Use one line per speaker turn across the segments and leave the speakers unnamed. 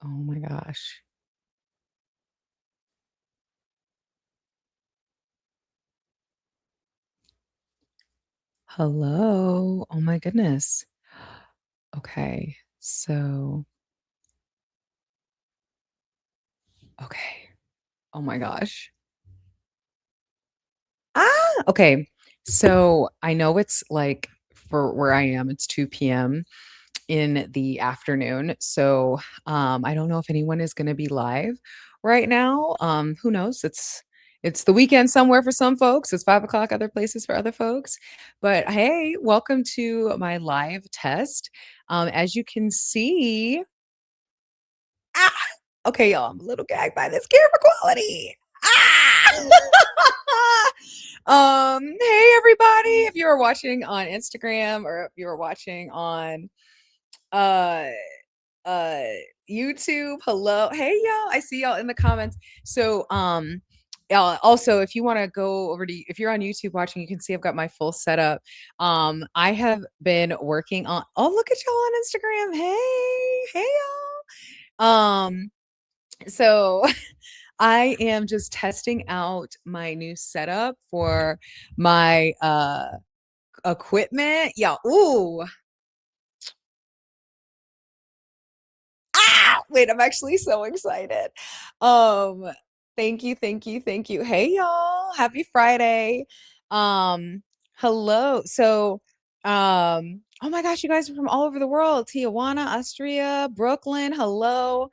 Oh my gosh. Hello. Oh my goodness. Okay. Okay. Oh my gosh. Okay. So I know it's like for where I am, it's 2 p.m. in the afternoon. So I don't know if anyone is going to be live right now. Who knows? It's the weekend somewhere for some folks. It's 5 o'clock other places for other folks. But hey, welcome to my live test. As you can see, ah, okay, y'all, I'm a little gagged by this camera quality. Ah! Hey everybody, if you are watching on Instagram or if you're watching on uh uh YouTube, hello. Hey y'all, I see y'all in the comments. So also if you want to go over to if you're on YouTube watching, you can see I've got my full setup. I have been working on look at y'all on Instagram. Hey y'all. So I am just testing out my new setup for my equipment. Yeah. Ooh. Wait, I'm actually so excited. Um, thank you. Hey y'all. Happy Friday. Um, hello. Oh my gosh, you guys are from all over the world. Tijuana, Austria, Brooklyn. Hello.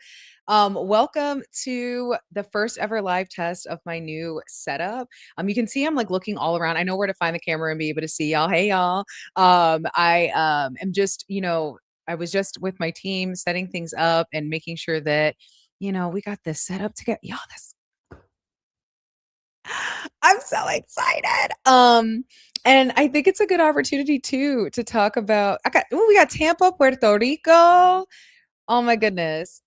Welcome to the first ever live test of my new setup. You can see I'm like looking all around. I know where to find the camera and be able to see y'all. Hey y'all. I am just, I was just with my team setting things up and making sure that, we got this set up together. Y'all, this I'm so excited. And I think it's a good opportunity too to talk about we got Tampa, Puerto Rico. Oh my goodness.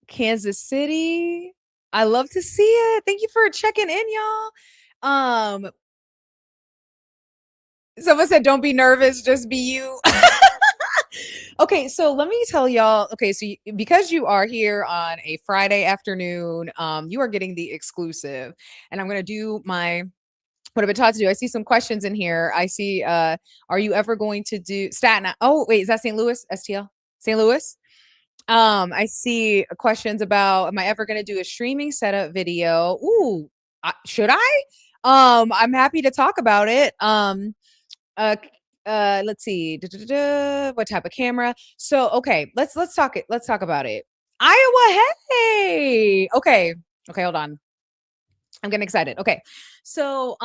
Kansas City. I love to see it. Thank you for checking in, y'all. Someone said, don't be nervous, just be you. Okay, so let me tell y'all. Okay, so because you are here on a Friday afternoon, you are getting the exclusive, and I'm gonna do what I've been taught to do. I see some questions in here. I see. Are you ever going to do Staten? Oh, wait, is that St. Louis? STL? St. Louis? I see questions about, am I ever going to do a streaming setup video? Ooh, should I? I'm happy to talk about it. Uh, let's see. What type of camera? So, okay, let's talk it. Let's talk about it. Iowa, hey. Okay, hold on. I'm getting excited. Okay. So,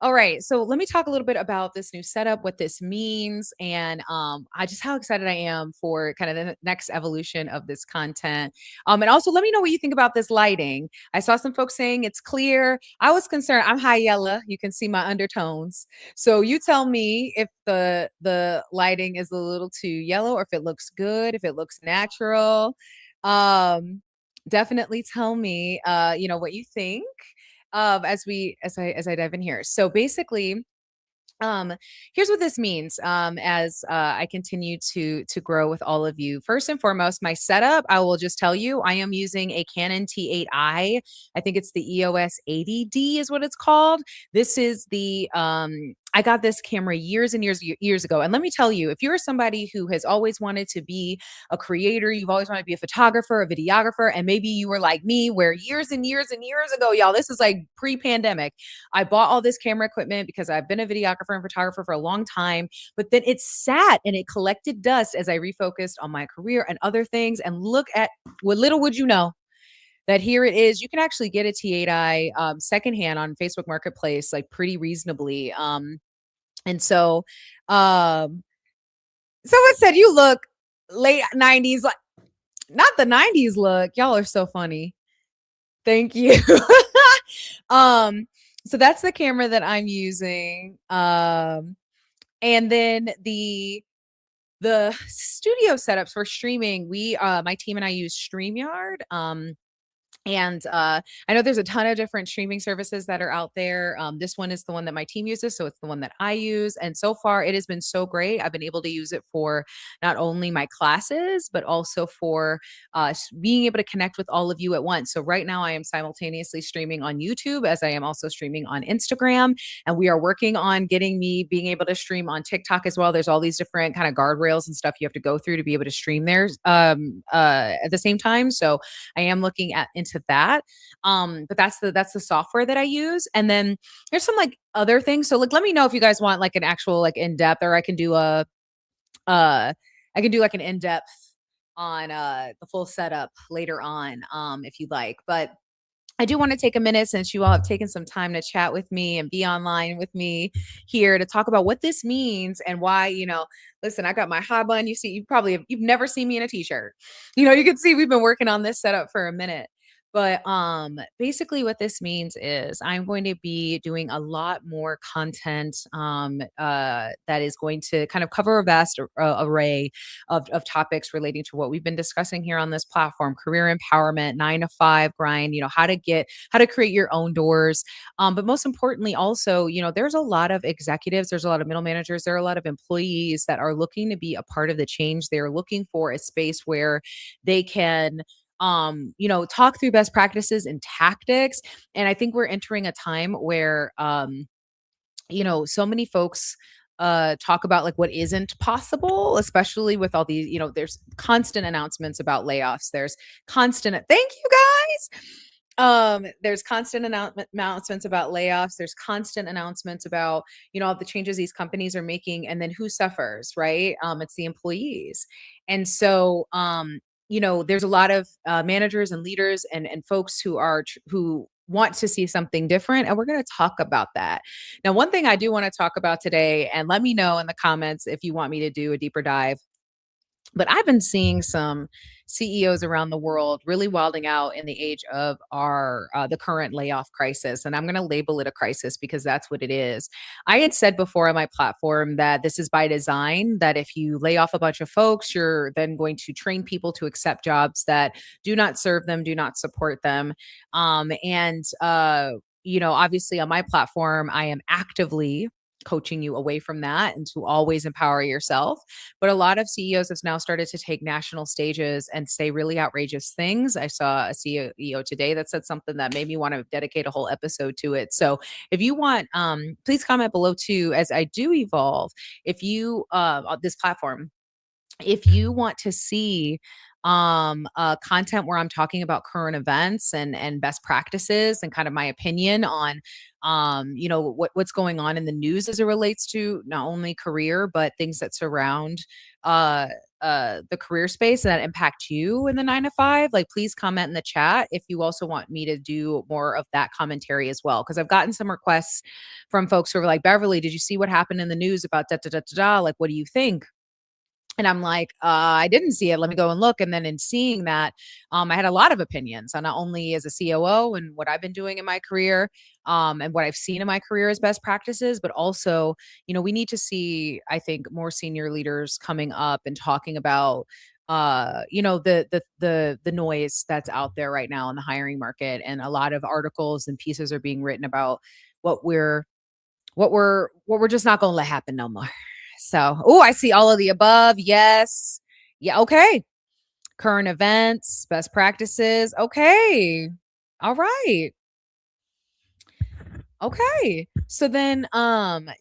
all right. So let me talk a little bit about this new setup, what this means, and I just how excited I am for kind of the next evolution of this content. And also let me know what you think about this lighting. I saw some folks saying it's clear. I was concerned. I'm high yellow. You can see my undertones. So you tell me if the lighting is a little too yellow or if it looks good, if it looks natural. Um, Definitely tell me what you think as I dive in here. So basically, um, here's what this means. As I continue to grow with all of you. First and foremost, my setup, I will just tell you, I am using a Canon T8i. I think it's the EOS 80D is what it's called. This is the I got this camera years and years ago. And let me tell you, if you're somebody who has always wanted to be a creator, you've always wanted to be a photographer, a videographer, and maybe you were like me, where years and years and years ago, y'all, this is like pre-pandemic. I bought all this camera equipment because I've been a videographer and photographer for a long time, but then it sat and it collected dust as I refocused on my career and other things. And look at what little would you know that here it is. You can actually get a T8i secondhand on Facebook Marketplace, like pretty reasonably. And so, um, someone said you look late 90s, like not the 90s look. Y'all are so funny. Thank you. um, so that's the camera that I'm using. And then the studio setups for streaming, we my team and I use StreamYard. And I know there's a ton of different streaming services that are out there. This one is the one that my team uses, so it's the one that I use. And so far, it has been so great. I've been able to use it for not only my classes, but also for being able to connect with all of you at once. So right now, I am simultaneously streaming on YouTube as I am also streaming on Instagram, and we are working on getting me being able to stream on TikTok as well. There's all these different kind of guardrails and stuff you have to go through to be able to stream there at the same time. So I am looking at into that. But that's the software that I use. And then there's some like other things. So like let me know if you guys want like an actual like in-depth, or uh I can do like an in-depth on the full setup later on if you'd like. But I do want to take a minute, since you all have taken some time to chat with me and be online with me here, to talk about what this means and why, listen, I got my hot bun. You see, you've never seen me in a t-shirt. You can see we've been working on this setup for a minute. But basically what this means is I'm going to be doing a lot more content that is going to kind of cover a vast array of topics relating to what we've been discussing here on this platform: career empowerment, 9 to 5 grind, how to create your own doors. But most importantly, also, there's a lot of executives, there's a lot of middle managers, there are a lot of employees that are looking to be a part of the change. They're looking for a space where they can talk through best practices and tactics. And I think we're entering a time where so many folks talk about like what isn't possible, especially with all these, there's constant announcements about layoffs. There's constant, thank you guys. There's constant announcements about layoffs. There's constant announcements about, all the changes these companies are making. And then who suffers, right? It's the employees. And so, there's a lot of managers and leaders and folks who want to see something different. And we're going to talk about that. Now, one thing I do want to talk about today, and let me know in the comments if you want me to do a deeper dive, but I've been seeing some CEOs around the world really wilding out in the age of the current layoff crisis, and I'm going to label it a crisis because that's what it is. I had said before on my platform that this is by design. That if you lay off a bunch of folks, you're then going to train people to accept jobs that do not serve them, do not support them, and obviously on my platform, I am actively coaching you away from that and to always empower yourself. But a lot of CEOs have now started to take national stages and say really outrageous things. I saw a CEO today that said something that made me want to dedicate a whole episode to it. So if you want, please comment below too, as I do evolve. If you, on this platform, if you want to see content where I'm talking about current events and best practices and kind of my opinion on what's going on in the news as it relates to not only career but things that surround uh the career space that impact you in the 9 to 5, like please comment in the chat if you also want me to do more of that commentary as well, because I've gotten some requests from folks who are like, Beverly, did you see what happened in the news about da da da da da, like what do you think? And I'm like, I didn't see it. Let me go and look. And then in seeing that, I had a lot of opinions on not only as a COO and what I've been doing in my career, and what I've seen in my career as best practices, but also, we need to see, I think, more senior leaders coming up and talking about the noise that's out there right now in the hiring market. And a lot of articles and pieces are being written about what we're just not gonna let happen no more. So, oh, I see all of the above. Yes. Yeah. Okay. Current events, best practices. Okay. All right. Okay. So then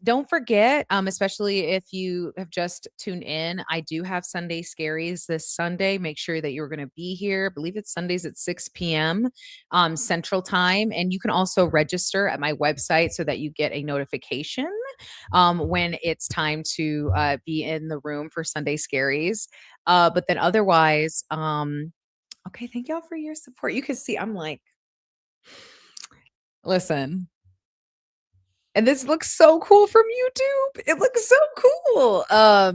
don't forget, especially if you have just tuned in, I do have Sunday Scaries this Sunday. Make sure that you're going to be here. I believe it's Sundays at 6 p.m. Central Time. And you can also register at my website so that you get a notification when it's time to be in the room for Sunday Scaries. But then otherwise, okay, thank y'all for your support. You can see I'm like, listen, and this looks so cool from YouTube. It looks so cool. Oh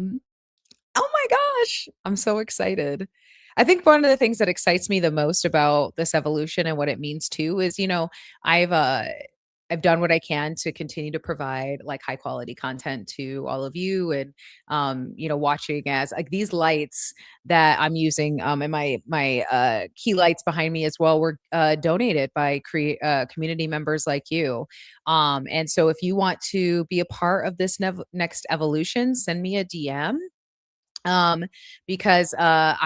my gosh, I'm so excited. I think one of the things that excites me the most about this evolution and what it means too is, I've I've done what I can to continue to provide like high quality content to all of you and watching as like these lights that I'm using and my key lights behind me as well were donated by community members like you. And so if you want to be a part of this next evolution, send me a DM um because um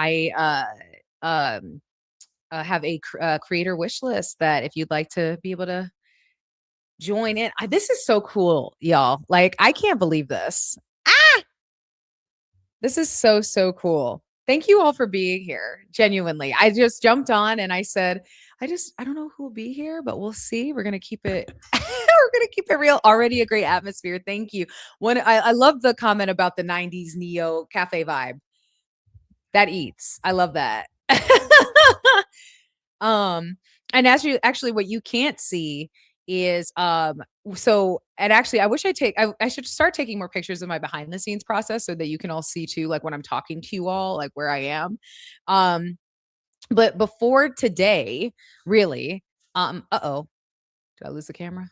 have a creator wish list that if you'd like to be able to join in. This is so cool, y'all. Like, I can't believe this. Ah! This is so, so cool. Thank you all for being here. Genuinely. I just jumped on and I said, I don't know who will be here, but we'll see. We're gonna keep it we're gonna keep it real. Already a great atmosphere. Thank you. I love the comment about the 90s neo cafe vibe. That eats. I love that. Um, and as you actually what you can't see is and actually I should start taking more pictures of my behind the scenes process so that you can all see too, like when I'm talking to you all, like where I am. Um, but before today, really, uh-oh, did I lose the camera?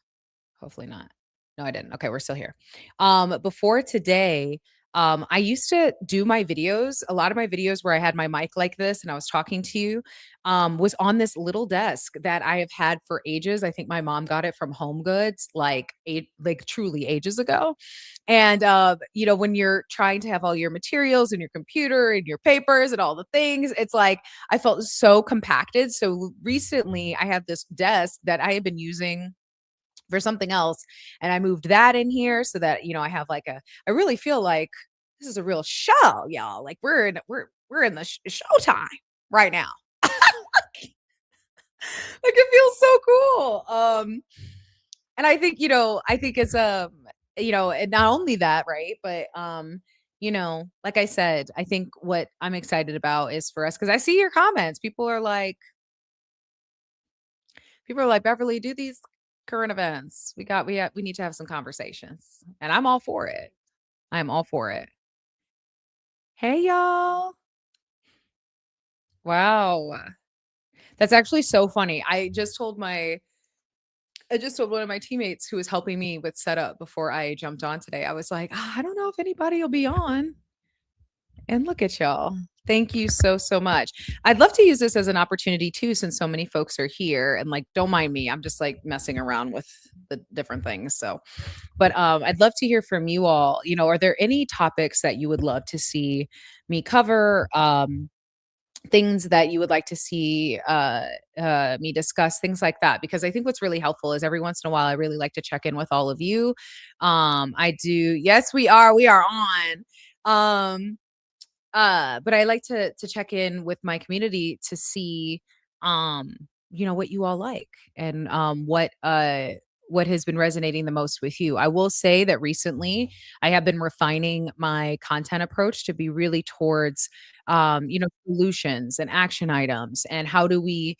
Hopefully not. No, I didn't. Okay, we're still here. Before today, I used to do my videos. A lot of my videos where I had my mic like this and I was talking to you, was on this little desk that I have had for ages. I think my mom got it from Home Goods, like truly ages ago. And when you're trying to have all your materials and your computer and your papers and all the things, it's like I felt so compacted. So recently, I have this desk that I have been using for something else. And I moved that in here so that, I have like I really feel like this is a real show, y'all. Like we're in the showtime right now. Like it feels so cool. And I think, I think it's and not only that, right? But like I said, I think what I'm excited about is for us because I see your comments. People are like, Beverly, do these current events. We need to have some conversations. And I'm all for it. I'm all for it. Hey y'all. Wow. That's actually so funny. I just told one of my teammates who was helping me with setup before I jumped on today. I was like, I don't know if anybody will be on. And look at y'all. Thank you so, so much. I'd love to use this as an opportunity too, since so many folks are here and like, don't mind me. I'm just like messing around with the different things. So, but I'd love to hear from you all. Are there any topics that you would love to see me cover? Things that you would like to see me discuss, things like that. Because I think what's really helpful is every once in a while, I really like to check in with all of you. I do. Yes, we are on. Um, but I like to check in with my community to see, um, what you all like and what has been resonating the most with you. I will say that recently I have been refining my content approach to be really towards solutions and action items and how do we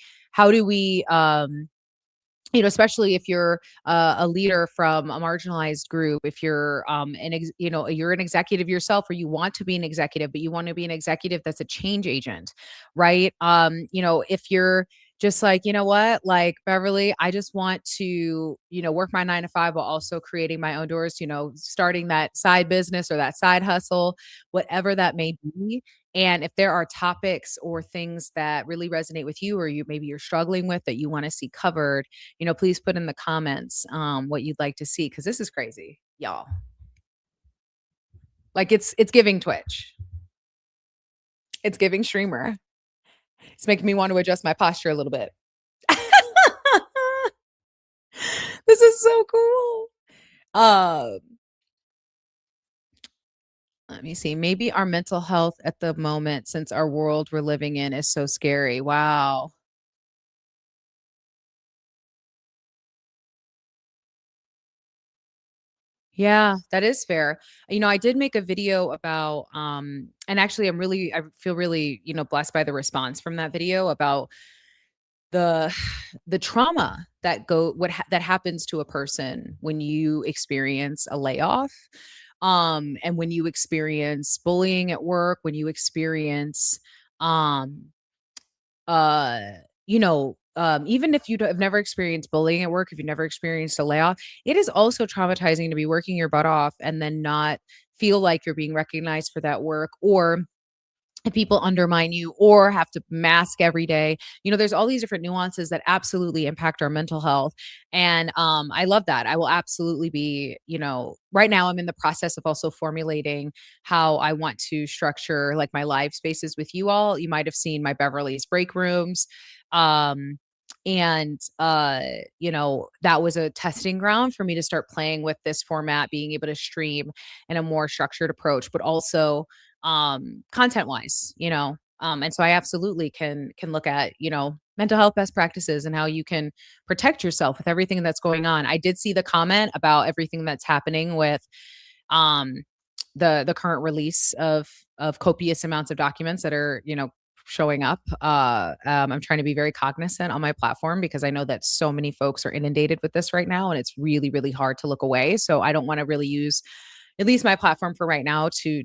especially if you're a leader from a marginalized group, if you're you're an executive yourself, or you want to be an executive, but you want to be an executive that's a change agent, right? If you're just like, you know what, like Beverly, I just want to, work my 9 to 5 while also creating my own doors, starting that side business or that side hustle, whatever that may be. And if there are topics or things that really resonate with you, or maybe you're struggling with that you want to see covered, please put in the comments what you'd like to see because this is crazy, y'all. Like it's giving Twitch. It's giving streamer. It's making me want to adjust my posture a little bit. This is so cool. Um, Let me see. Maybe our mental health at the moment, since our world we're living in is so scary. Wow. Yeah, that is fair. I did make a video about and actually I feel really, blessed by the response from that video about the the trauma that happens to a person when you experience a layoff, and when you experience bullying at work, when you experience um uh even if have never experienced bullying at work, if you've never experienced a layoff, it is also traumatizing to be working your butt off and then not feel like you're being recognized for that work, or if people undermine you or have to mask every day. There's all these different nuances that absolutely impact our mental health. And I love that. I will absolutely be, right now I'm in the process of also formulating how I want to structure like my live spaces with you all. You might have seen my Beverly's break rooms. Um, and that was a testing ground for me to start playing with this format, being able to stream in a more structured approach, but also content wise, and so I absolutely can look at, mental health best practices and how you can protect yourself with everything that's going on. I did see the comment about everything that's happening with um the current release of copious amounts of documents that are, showing up. I'm trying to be very cognizant on my platform because I know that so many folks are inundated with this right now, and it's really, really hard to look away. So I don't want to really use at least my platform for right now to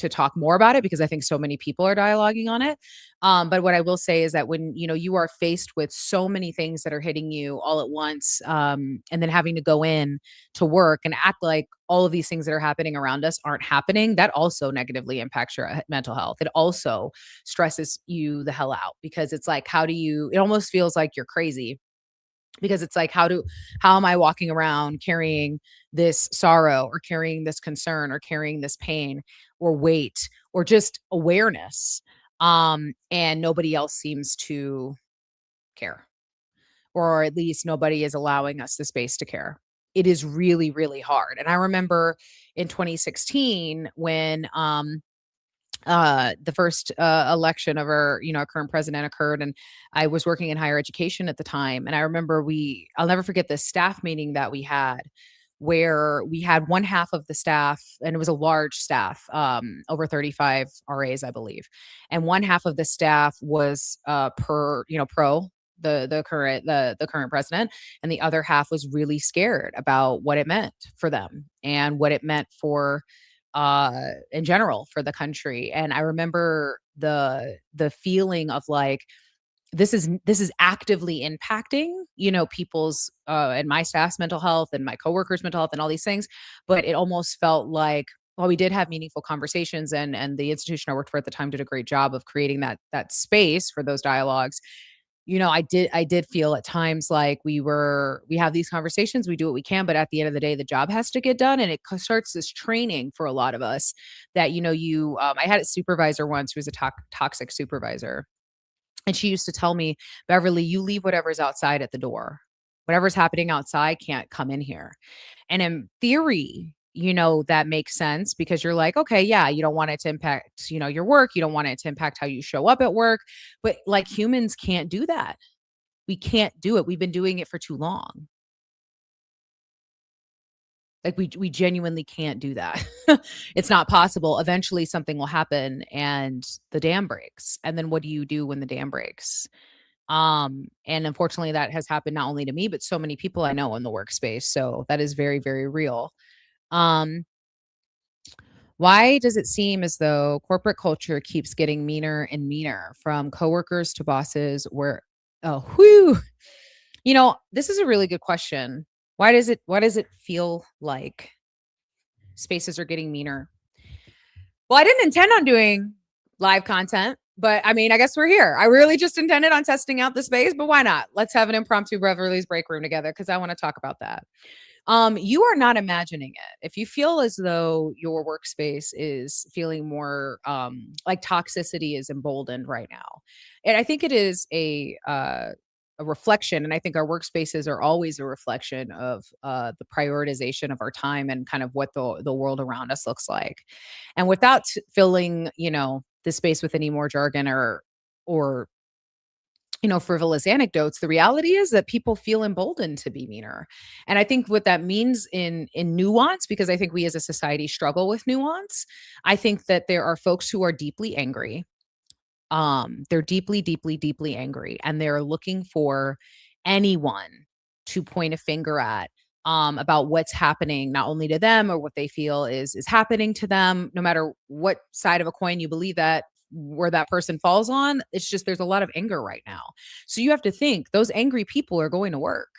talk more about it because I think so many people are dialoguing on it. But what I will say is that when you are faced with so many things that are hitting you all at once, and then having to go in to work and act like all of these things that are happening around us aren't happening, that also negatively impacts your mental health. It also stresses you the hell out because it's like, how do you? It almost feels like you're crazy because it's like, how am I walking around carrying this sorrow or carrying this concern or carrying this pain or weight or just awareness, and nobody else seems to care, or at least nobody is allowing us the space to care. It is really, really hard. And I remember in 2016 when the first election of our current president occurred, and I was working in higher education at the time. And I remember I'll never forget this staff meeting that we had where we had one half of the staff, and it was a large staff, over 35 RAs, I believe. And one half of the staff was pro the current president, and the other half was really scared about what it meant for them and what it meant for in general for the country. And I remember the feeling of like, this is actively impacting, people's and my staff's mental health and my coworkers' mental health and all these things. But it almost felt like, while we did have meaningful conversations, and the institution I worked for at the time did a great job of creating that space for those dialogues. I did feel at times like we have these conversations, we do what we can, but at the end of the day, the job has to get done. And it starts this training for a lot of us that, I had a supervisor once who was a toxic supervisor. And she used to tell me, Beverly, you leave whatever's outside at the door. Whatever's happening outside can't come in here. And in theory, that makes sense because you're like, okay, yeah, you don't want it to impact, your work. You don't want it to impact how you show up at work. But like, humans can't do that. We can't do it. We've been doing it for too long. Like, we genuinely can't do that. It's not possible. Eventually something will happen and the dam breaks. And then what do you do when the dam breaks? And unfortunately that has happened not only to me, but so many people I know in the workspace. So that is very, very real. Um, why does it seem as though corporate culture keeps getting meaner and meaner, from coworkers to bosses? Oh, whew. This is a really good question. Why does it feel like spaces are getting meaner? Well, I didn't intend on doing live content, but I mean, I guess we're here. I really just intended on testing out the space, but why not? Let's have an impromptu Beverly's break room together because I want to talk about that. You are not imagining it. If you feel as though your workspace is feeling more like toxicity is emboldened right now, and I think it is a reflection, and I think our workspaces are always a reflection of the prioritization of our time and kind of what the world around us looks like. And without filling, the space with any more jargon or frivolous anecdotes, the reality is that people feel emboldened to be meaner. And I think what that means in nuance, because I think we as a society struggle with nuance, I think that there are folks who are deeply angry. They're deeply, deeply, deeply angry, and they're looking for anyone to point a finger at, about what's happening not only to them or what they feel is happening to them, no matter what side of a coin you believe that where that person falls on. It's just there's a lot of anger right now. So you have to think those angry people are going to work.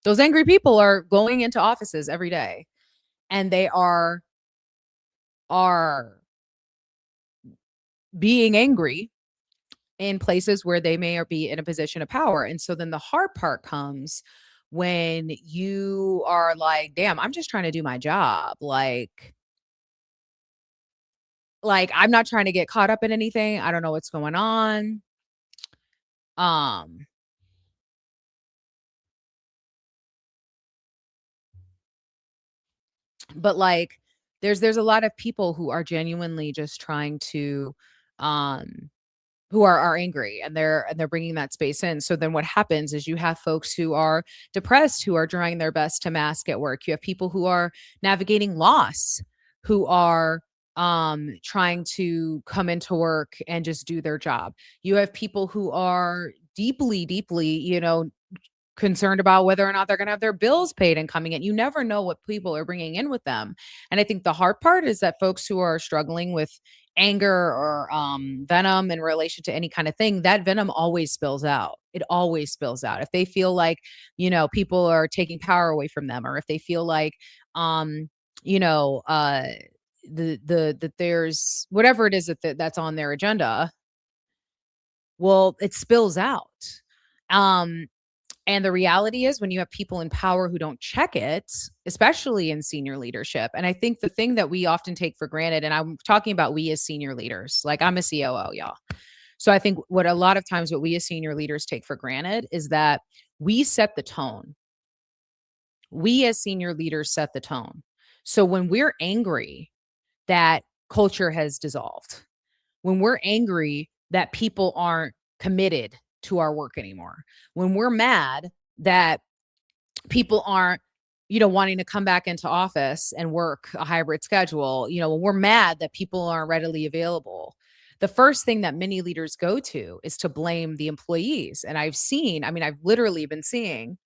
Those angry people are going into offices every day and they are being angry in places where they may or be in a position of power. And so then the hard part comes when you are like, damn, I'm just trying to do my job. Like I'm not trying to get caught up in anything. I don't know what's going on. Um, but like there's a lot of people who are genuinely just trying to um who are angry and they're bringing that space in. So then what happens is you have folks who are depressed, who are trying their best to mask at work. You have people who are navigating loss, who are trying to come into work and just do their job. You have people who are deeply, concerned about whether or not they're going to have their bills paid and coming in. You never know what people are bringing in with them. And I think the hard part is that folks who are struggling with anger or venom in relation to any kind of thing, that venom always spills out. It always spills out. If they feel like, people are taking power away from them, or if they feel like, you know, that there's whatever it is that's on their agenda, well, it spills out. Um, and the reality is when you have people in power who don't check it, especially in senior leadership. And I think the thing that we often take for granted, and I'm talking about we as senior leaders, like I'm a COO, y'all. So I think what a lot of times what we as senior leaders take for granted is that we set the tone. We as senior leaders set the tone. So when we're angry that culture has dissolved, when we're angry that people aren't committed to our work anymore, when we're mad that people aren't, wanting to come back into office and work a hybrid schedule, when we're mad that people aren't readily available, the first thing that many leaders go to is to blame the employees. And I've literally been seeing,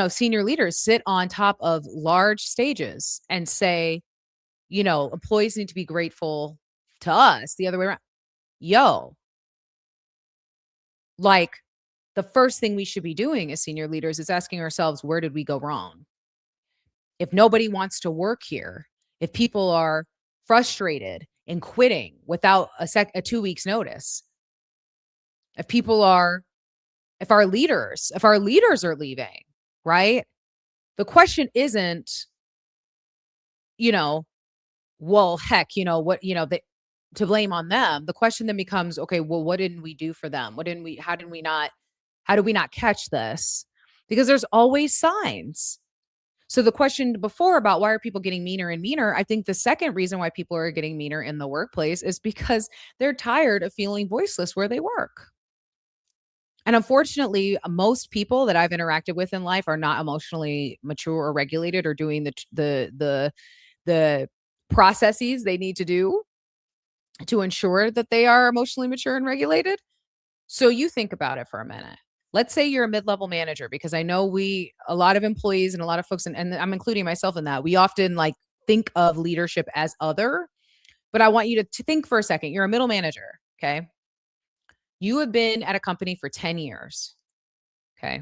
senior leaders sit on top of large stages and say, employees need to be grateful to us the other way around. Yo, like the first thing we should be doing as senior leaders is asking ourselves, where did we go wrong? If nobody wants to work here, if people are frustrated and quitting without a 2 weeks notice, if people are, if our leaders are leaving, right? The question isn't, you know, well, heck, what, to blame on them. The question then becomes, okay, well, what didn't we do for them? How did we not catch this? Because there's always signs. So the question before about why are people getting meaner and meaner, I think the second reason why people are getting meaner in the workplace is because they're tired of feeling voiceless where they work. And unfortunately, most people that I've interacted with in life are not emotionally mature or regulated or doing the processes they need to do to ensure that they are emotionally mature and regulated. So you think about it for a minute. Let's say you're a mid-level manager, because I know a lot of employees and a lot of folks, and I'm including myself in that. We often like think of leadership as other, but I want you to think for a second. You're a middle manager. Okay. You have been at a company for 10 years. Okay.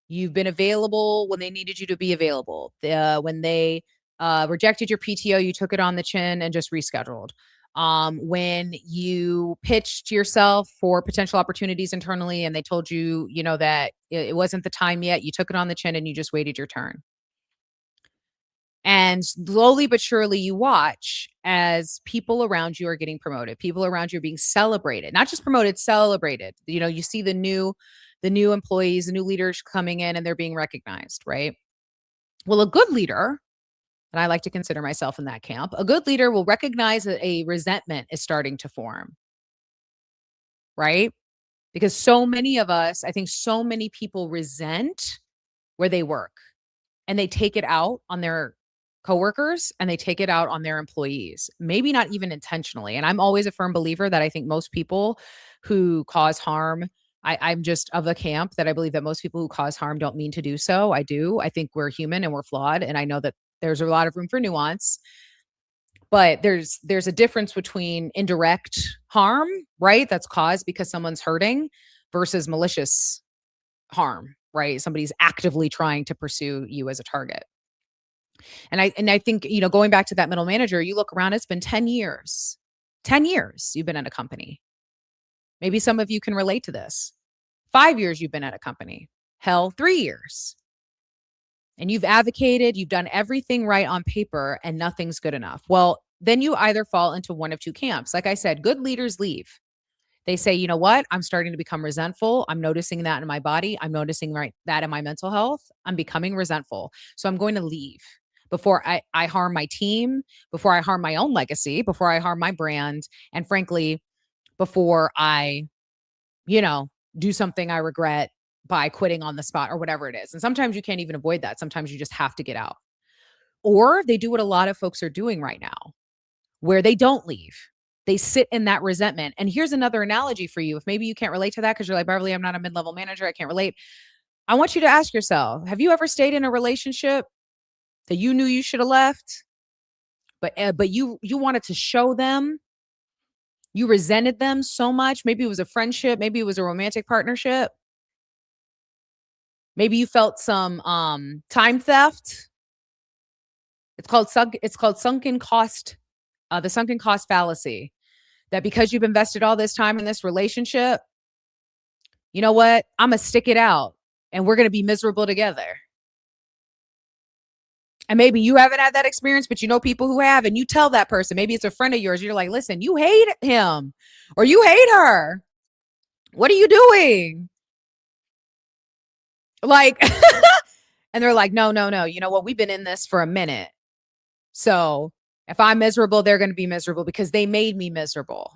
You've been available when they needed you to be available. When they rejected your PTO, you took it on the chin and just rescheduled. When you pitched yourself for potential opportunities internally and they told you, that it wasn't the time yet, you took it on the chin and you just waited your turn. And slowly but surely, you watch as people around you are getting promoted. People around you are being celebrated, not just promoted, celebrated. You see the new employees, the new leaders coming in and they're being recognized, right? Well, a good leader, and I like to consider myself in that camp, a good leader will recognize that a resentment is starting to form, right? Because so many of us, I think so many people resent where they work and they take it out on their coworkers and they take it out on their employees, maybe not even intentionally. And I'm always a firm believer that I think most people who cause harm I'm just of the camp that I believe that most people who cause harm don't mean to do so. I do. I think we're human and we're flawed. And I know that there's a lot of room for nuance, but there's a difference between indirect harm, right? That's caused because someone's hurting versus malicious harm, right? Somebody's actively trying to pursue you as a target. And I think, going back to that middle manager, you look around, it's been 10 years. 10 years you've been at a company. Maybe some of you can relate to this. 5 years you've been at a company. Hell, 3 years. And you've advocated, you've done everything right on paper, and nothing's good enough. Well, then you either fall into one of two camps. Like I said, good leaders leave. They say, you know what? I'm starting to become resentful. I'm noticing that in my body. I'm noticing that in my mental health. I'm becoming resentful. So I'm going to leave before I harm my team, before I harm my own legacy, before I harm my brand, and frankly, before I, you know, do something I regret by quitting on the spot or whatever it is. And sometimes you can't even avoid that. Sometimes you just have to get out. Or they do what a lot of folks are doing right now, where they don't leave. They sit in that resentment. And here's another analogy for you. If maybe you can't relate to that because you're like, Beverly, I'm not a mid level manager. I can't relate. I want you to ask yourself, have you ever stayed in a relationship that you knew you should have left, but you wanted to show them, you resented them so much? Maybe it was a friendship. Maybe it was a romantic partnership. Maybe you felt some time theft. It's called sunken cost, the sunken cost fallacy. That because you've invested all this time in this relationship, you know what? I'm gonna stick it out and we're gonna be miserable together. And maybe you haven't had that experience, but you know people who have, and you tell that person, maybe it's a friend of yours, you're like, listen, you hate him or you hate her. What are you doing? Like, and they're like, no, no, no. You know what? We've been in this for a minute. So if I'm miserable, they're going to be miserable because they made me miserable.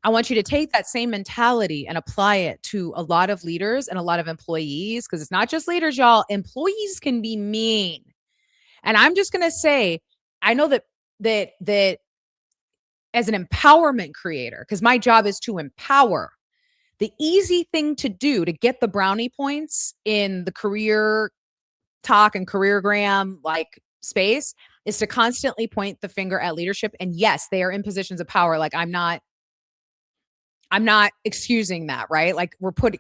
I want you to take that same mentality and apply it to a lot of leaders and a lot of employees, because it's not just leaders, y'all. Employees can be mean. And I'm just going to say, I know that as an empowerment creator, because my job is to empower, the easy thing to do to get the brownie points in the career talk and careergram like space is to constantly point the finger at leadership. And yes, they are in positions of power. Like I'm not excusing that, right? Like but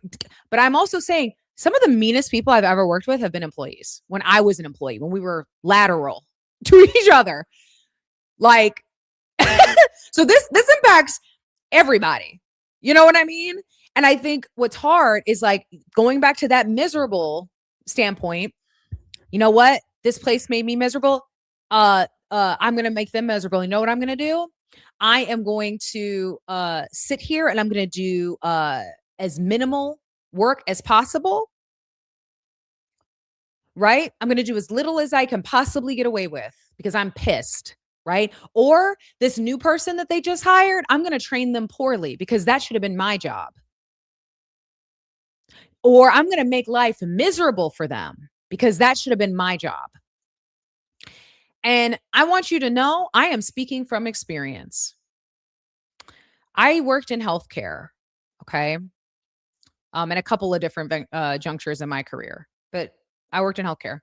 I'm also saying some of the meanest people I've ever worked with have been employees when I was an employee, when we were lateral to each other. Like, so this impacts everybody. You know what I mean? And I think what's hard is like going back to that miserable standpoint. You know what? This place made me miserable. I'm going to make them miserable. You know what I'm going to do? I am going to sit here and I'm going to do as minimal work as possible. Right? I'm going to do as little as I can possibly get away with because I'm pissed. Right? Or this new person that they just hired, I'm going to train them poorly because that should have been my job. Or I'm going to make life miserable for them because that should have been my job. And I want you to know, I am speaking from experience. I worked in healthcare, okay, in a couple of different junctures in my career, but I worked in healthcare.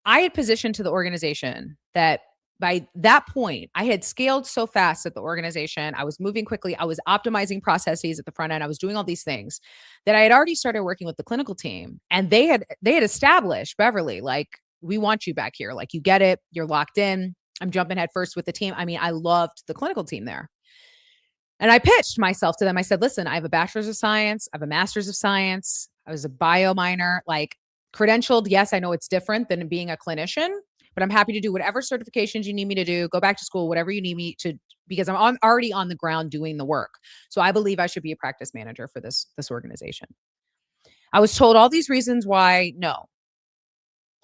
I had positioned to the organization that by that point, I had scaled so fast at the organization. I was moving quickly. I was optimizing processes at the front end. I was doing all these things that I had already started working with the clinical team, and they had established, Beverly, like, we want you back here. Like, you get it. You're locked in. I'm jumping head first with the team. I mean, I loved the clinical team there. And I pitched myself to them. I said, listen, I have a bachelor's of science. I have a master's of science. I was a bio minor, like credentialed. Yes, I know it's different than being a clinician, but I'm happy to do whatever certifications you need me to do, go back to school, whatever you need me to, because I'm already on the ground doing the work. So I believe I should be a practice manager for this organization. I was told all these reasons why no,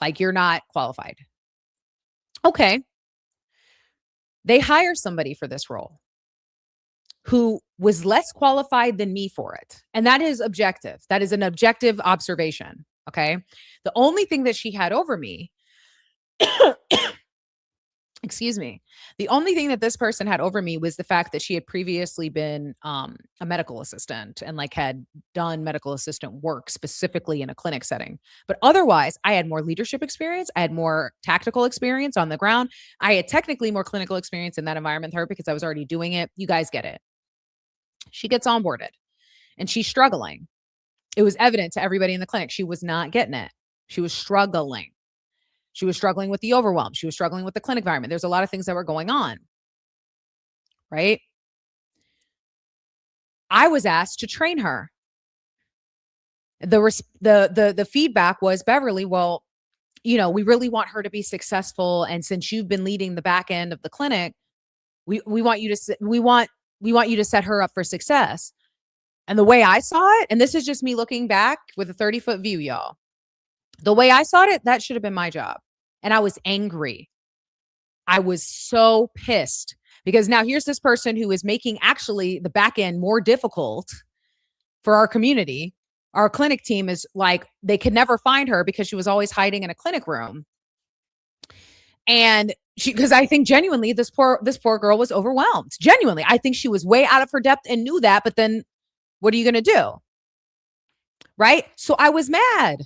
like you're not qualified. Okay. They hire somebody for this role who was less qualified than me for it. And that is objective. That is an objective observation. Okay. The only thing that she had over me Excuse me. The only thing that this person had over me was the fact that she had previously been a medical assistant and like had done medical assistant work specifically in a clinic setting. But otherwise, I had more leadership experience. I had more tactical experience on the ground. I had technically more clinical experience in that environment with her because I was already doing it. You guys get it. She gets onboarded and she's struggling. It was evident to everybody in the clinic. She was not getting it. She was struggling. She was struggling with the overwhelm. She was struggling with the clinic environment. There's a lot of things that were going on, right? I was asked to train her. The feedback was, Beverly, well, we really want her to be successful, and since you've been leading the back end of the clinic, we want you to we want you to set her up for success. And the way I saw it, and this is just me looking back with a 30-foot view, y'all. The way I saw it, that should have been my job. And I was angry. I was so pissed because now here's this person who is making actually the back end more difficult for our community. Our clinic team is like, they could never find her because she was always hiding in a clinic room. And because I think genuinely this poor girl was overwhelmed. Genuinely, I think she was way out of her depth and knew that. But then what are you going to do? Right? So I was mad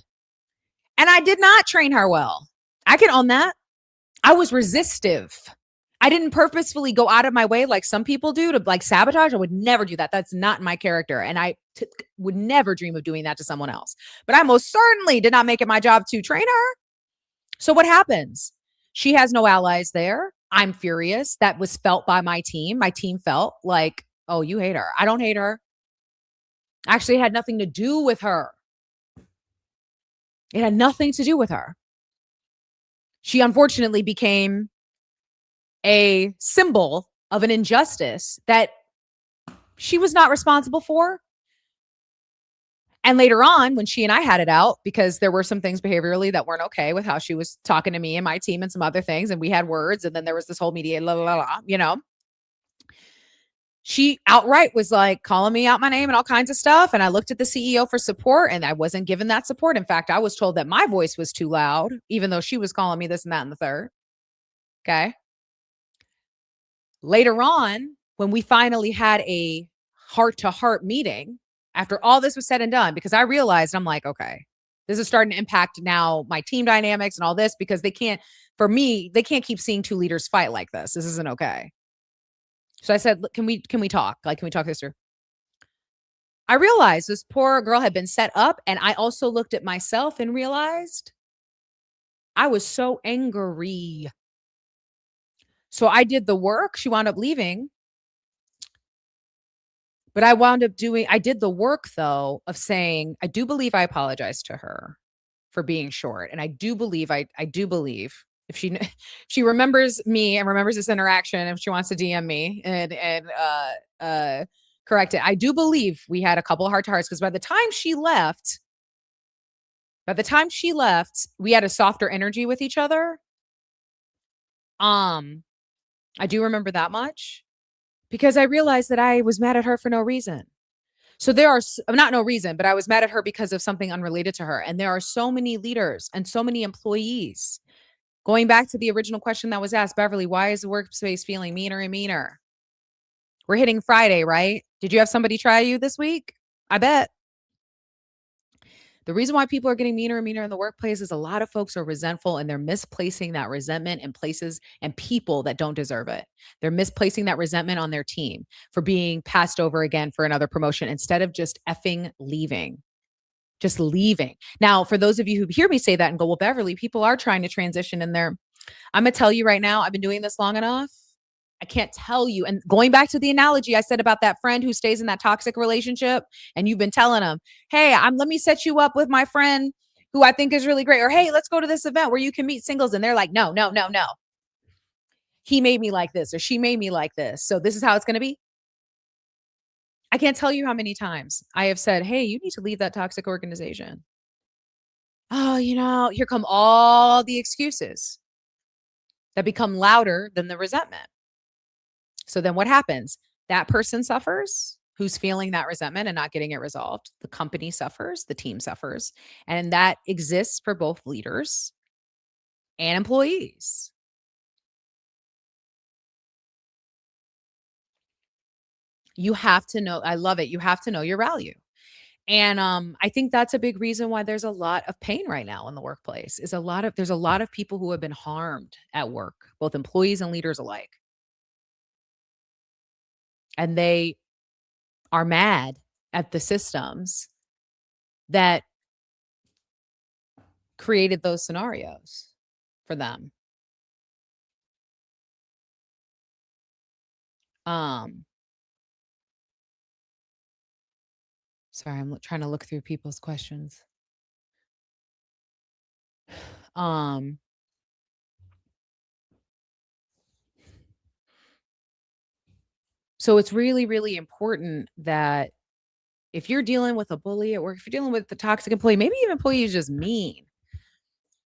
and I did not train her well. I can own that. I was resistive. I didn't purposefully go out of my way like some people do to like sabotage. I would never do that. That's not my character. And I would never dream of doing that to someone else. But I most certainly did not make it my job to train her. So what happens? She has no allies there. I'm furious. That was felt by my team. My team felt like, oh, you hate her. I don't hate her. Actually, it had nothing to do with her. It had nothing to do with her. She unfortunately became a symbol of an injustice that she was not responsible for. And later on, when she and I had it out, because there were some things behaviorally that weren't okay with how she was talking to me and my team and some other things, and we had words, and then there was this whole media, she outright was like calling me out my name and all kinds of stuff. And I looked at the CEO for support and I wasn't given that support. In fact, I was told that my voice was too loud, even though she was calling me this and that and the third. Okay. Later on, when we finally had a heart to heart meeting, after all this was said and done, because I realized I'm like, okay, this is starting to impact now my team dynamics and all this because they can't keep seeing two leaders fight like this. This isn't okay. So I said, can we talk? Like, can we talk this through? I realized this poor girl had been set up. And I also looked at myself and realized I was so angry. So I did the work. She wound up leaving. But I did the work though of saying, I do believe I apologized to her for being short. And I do believe, if she remembers me and remembers this interaction, if she wants to DM me and correct it, I do believe we had a couple of heart to hearts because by the time she left, we had a softer energy with each other. I do remember that much because I realized that I was mad at her for no reason. So there are not no reason, but I was mad at her because of something unrelated to her. And there are so many leaders and so many employees. Going back to the original question that was asked, Beverly, why is the workspace feeling meaner and meaner? We're hitting Friday, right? Did you have somebody try you this week? I bet. The reason why people are getting meaner and meaner in the workplace is a lot of folks are resentful and they're misplacing that resentment in places and people that don't deserve it. They're misplacing that resentment on their team for being passed over again for another promotion instead of just effing leaving. Just leaving. Now, for those of you who hear me say that and go, well, Beverly, people are trying to transition in there. I'm going to tell you right now, I've been doing this long enough. I can't tell you. And going back to the analogy I said about that friend who stays in that toxic relationship and you've been telling them, hey, let me set you up with my friend who I think is really great. Or, hey, let's go to this event where you can meet singles. And they're like, no. He made me like this or she made me like this. So this is how it's going to be. I can't tell you how many times I have said, hey, you need to leave that toxic organization. Oh, here come all the excuses that become louder than the resentment. So then what happens? That person suffers who's feeling that resentment and not getting it resolved. The company suffers, the team suffers. And that exists for both leaders and employees. You have to know, I love it. You have to know your value. And I think that's a big reason why there's a lot of pain right now in the workplace. Is a lot of There's a lot of people who have been harmed at work, both employees and leaders alike. And they are mad at the systems that created those scenarios for them. Um, Sorry, I'm trying to look through people's questions. Um, so it's really, really important that if you're dealing with a bully at work, if you're dealing with the toxic employee, maybe even employee is just mean,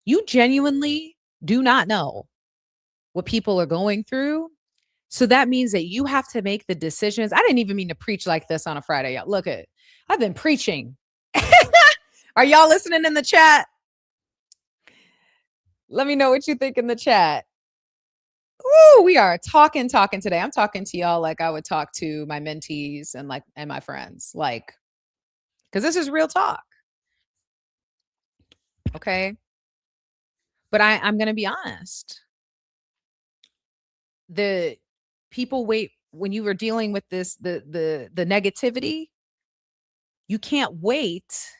you genuinely do not know what people are going through. So that means that you have to make the decisions. I didn't even mean to preach like this on a Friday. Y'all. Look at, I've been preaching. Are y'all listening in the chat? Let me know what you think in the chat. Ooh, we are talking today. I'm talking to y'all like I would talk to my mentees and my friends, like, because this is real talk. Okay. But I'm gonna be honest. The people wait when you were dealing with this, the negativity, you can't wait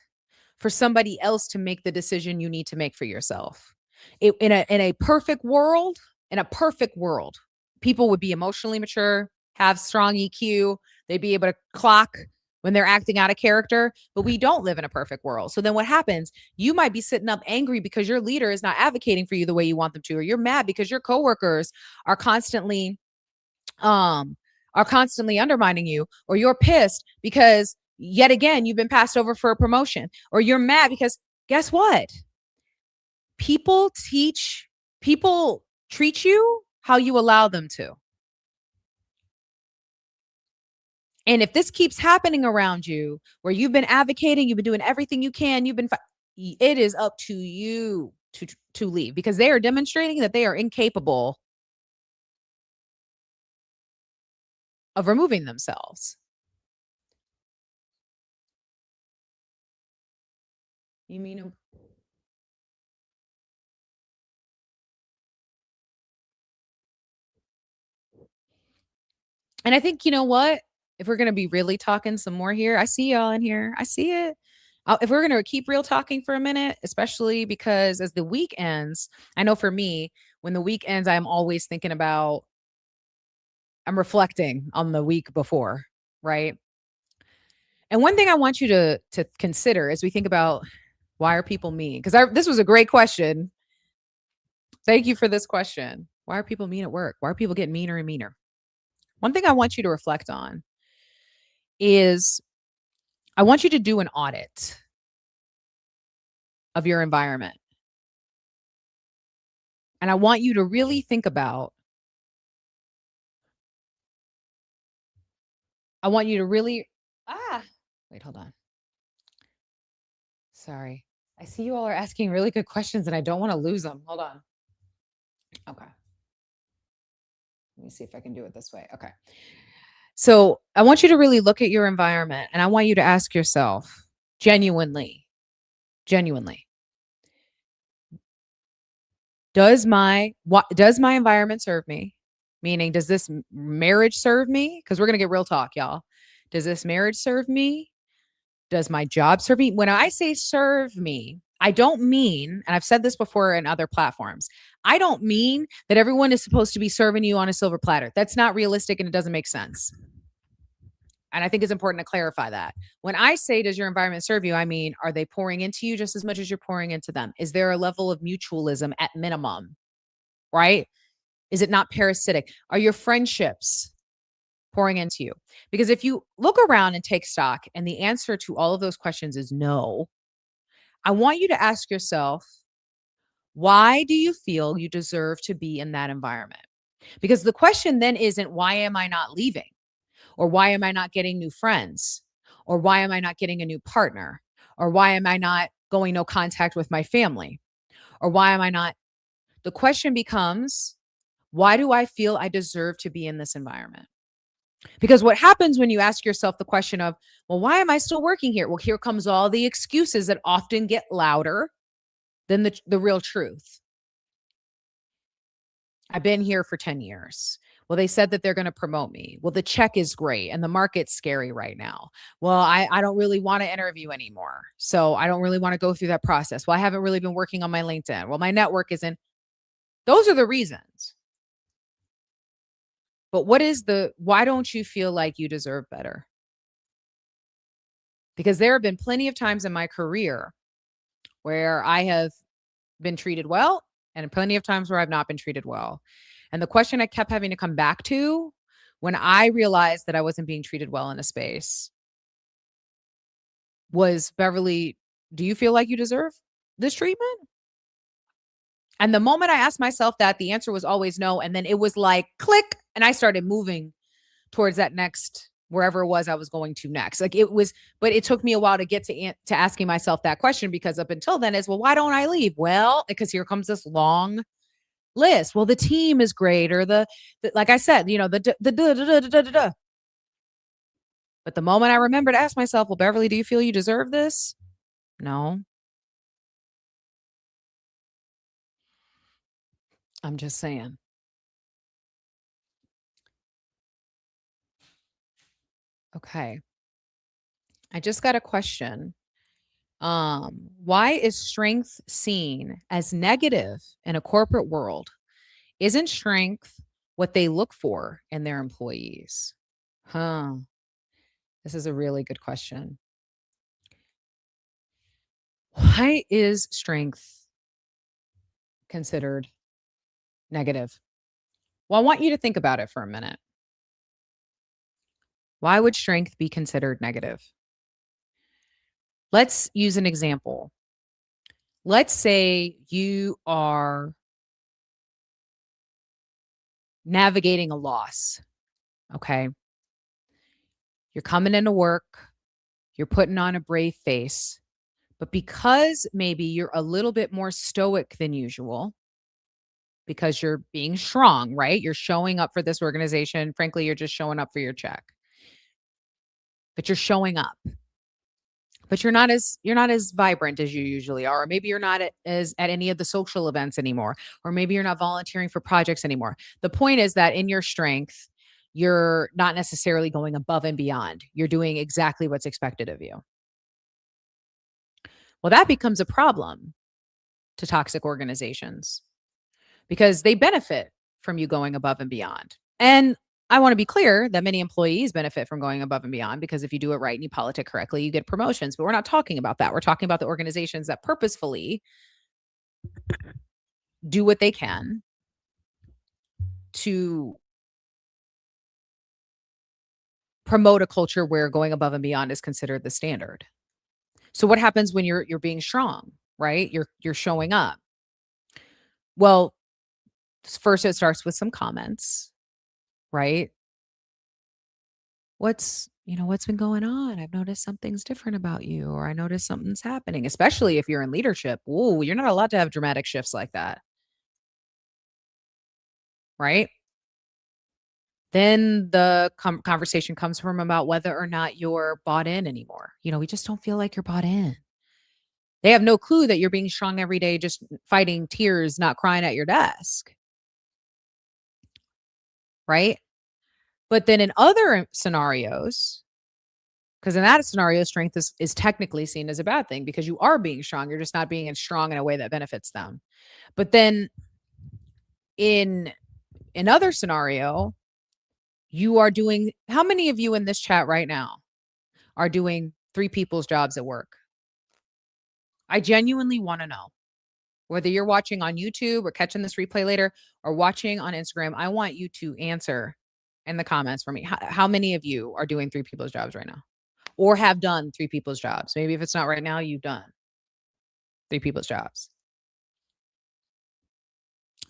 for somebody else to make the decision you need to make for yourself. In a perfect world, people would be emotionally mature, have strong EQ, they'd be able to clock when they're acting out of character, but we don't live in a perfect world. So then what happens? You might be sitting up angry because your leader is not advocating for you the way you want them to, or you're mad because your coworkers are constantly um undermining you, or you're pissed because yet again you've been passed over for a promotion, or you're mad because guess what? People teach People treat you how you allow them to. And if this keeps happening around you, where you've been advocating, you've been doing everything you can, it is up to you to leave, because they are demonstrating that they are incapable of removing themselves. You mean, and I think, you know what? If we're going to be really talking some more here, I see y'all in here. I see it. If we're going to keep real talking for a minute, especially because as the week ends, I know for me, when the week ends, I'm reflecting on the week before, right? And one thing I want you to consider as we think about, why are people mean? Because this was a great question. Thank you for this question. Why are people mean at work? Why are people getting meaner and meaner? One thing I want you to reflect on is, I want you to do an audit of your environment. And I want you to really think about, I want you to really, wait, hold on. Sorry. I see you all are asking really good questions and I don't want to lose them. Hold on. Okay. Let me see if I can do it this way. Okay. So I want you to really look at your environment and I want you to ask yourself genuinely, does my environment serve me? Meaning, does this marriage serve me? Because we're gonna get real talk, y'all. Does this marriage serve me? Does my job serve me? When I say serve me, I don't mean, and I've said this before in other platforms, I don't mean that everyone is supposed to be serving you on a silver platter. That's not realistic and it doesn't make sense. And I think it's important to clarify that. When I say, does your environment serve you? I mean, are they pouring into you just as much as you're pouring into them? Is there a level of mutualism at minimum? Right? Is it not parasitic? Are your friendships pouring into you? Because if you look around and take stock and the answer to all of those questions is no, I want you to ask yourself, why do you feel you deserve to be in that environment? Because the question then isn't, why am I not leaving? Or why am I not getting new friends? Or why am I not getting a new partner? Or why am I not going no contact with my family? Or why am I not? The question becomes, why do I feel I deserve to be in this environment? Because what happens when you ask yourself the question of, well, why am I still working here? Well, here comes all the excuses that often get louder than the real truth. I've been here for 10 years. Well, they said that they're going to promote me. Well, the check is great and the market's scary right now. Well, I don't really want to interview anymore. So I don't really want to go through that process. Well, I haven't really been working on my LinkedIn. Well, my network isn't. Those are the reasons. But why don't you feel like you deserve better? Because there have been plenty of times in my career where I have been treated well and plenty of times where I've not been treated well. And the question I kept having to come back to when I realized that I wasn't being treated well in a space was, Beverly, do you feel like you deserve this treatment? And the moment I asked myself that, the answer was always no. And then it was like click, and I started moving towards that next wherever it was I was going to next. Like it was, but it took me a while to get to asking myself that question, because up until then is, well, why don't I leave? Well, because here comes this long list. Well, the team is great, or the like I said, the. But the moment I remember to ask myself, well, Beverly, do you feel you deserve this? No. I'm just saying. Okay. I just got a question. Why is strength seen as negative in a corporate world? Isn't strength what they look for in their employees? Huh. This is a really good question. Why is strength considered negative? Well, I want you to think about it for a minute. Why would strength be considered negative? Let's use an example. Let's say you are navigating a loss. Okay. You're coming into work, you're putting on a brave face, but because maybe you're a little bit more stoic than usual, because you're being strong, right? You're showing up for this organization. Frankly, you're just showing up for your check, but you're showing up. But you're not as vibrant as you usually are, or maybe you're not as at any of the social events anymore, or maybe you're not volunteering for projects anymore. The point is that in your strength, you're not necessarily going above and beyond. You're doing exactly what's expected of you. Well, that becomes a problem to toxic organizations because they benefit from you going above and beyond. And I want to be clear that many employees benefit from going above and beyond, because if you do it right and you politic correctly, you get promotions. But we're not talking about that. We're talking about the organizations that purposefully do what they can to promote a culture where going above and beyond is considered the standard. So what happens when you're being strong, right? You're showing up. Well, first it starts with some comments, right? What's been going on? I've noticed something's different about you, or I noticed something's happening, especially if you're in leadership. Ooh, you're not allowed to have dramatic shifts like that, right? Then the conversation comes from about whether or not you're bought in anymore. We just don't feel like you're bought in. They have no clue that you're being strong every day, just fighting tears, not crying at your desk, right? But then in other scenarios, because in that scenario, strength is technically seen as a bad thing because you are being strong. You're just not being as strong in a way that benefits them. But then in another scenario, you are doing, how many of you in this chat right now are doing three people's jobs at work? I genuinely want to know. Whether you're watching on YouTube or catching this replay later or watching on Instagram, I want you to answer in the comments for me. How many of you are doing three people's jobs right now, or have done three people's jobs? Maybe if it's not right now, you've done three people's jobs.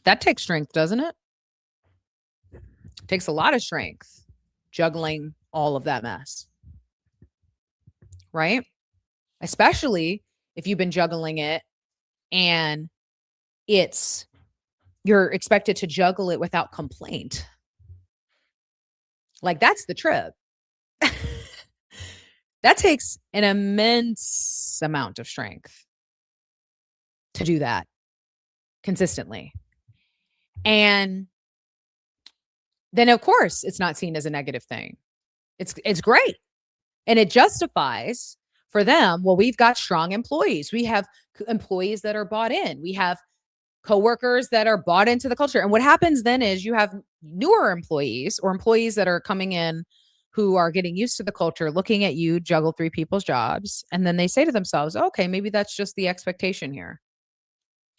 That takes strength, doesn't it? It takes a lot of strength juggling all of that mess, right? Especially if you've been juggling it and you're expected to juggle it without complaint. Like, that's the trip. That takes an immense amount of strength to do that consistently. And then, of course, it's not seen as a negative thing. It's great. And it justifies for them, well, we've got strong employees. We have employees that are bought in. We have coworkers that are bought into the culture. And what happens then is you have newer employees or employees that are coming in who are getting used to the culture, looking at you juggle three people's jobs. And then they say to themselves, okay, maybe that's just the expectation here.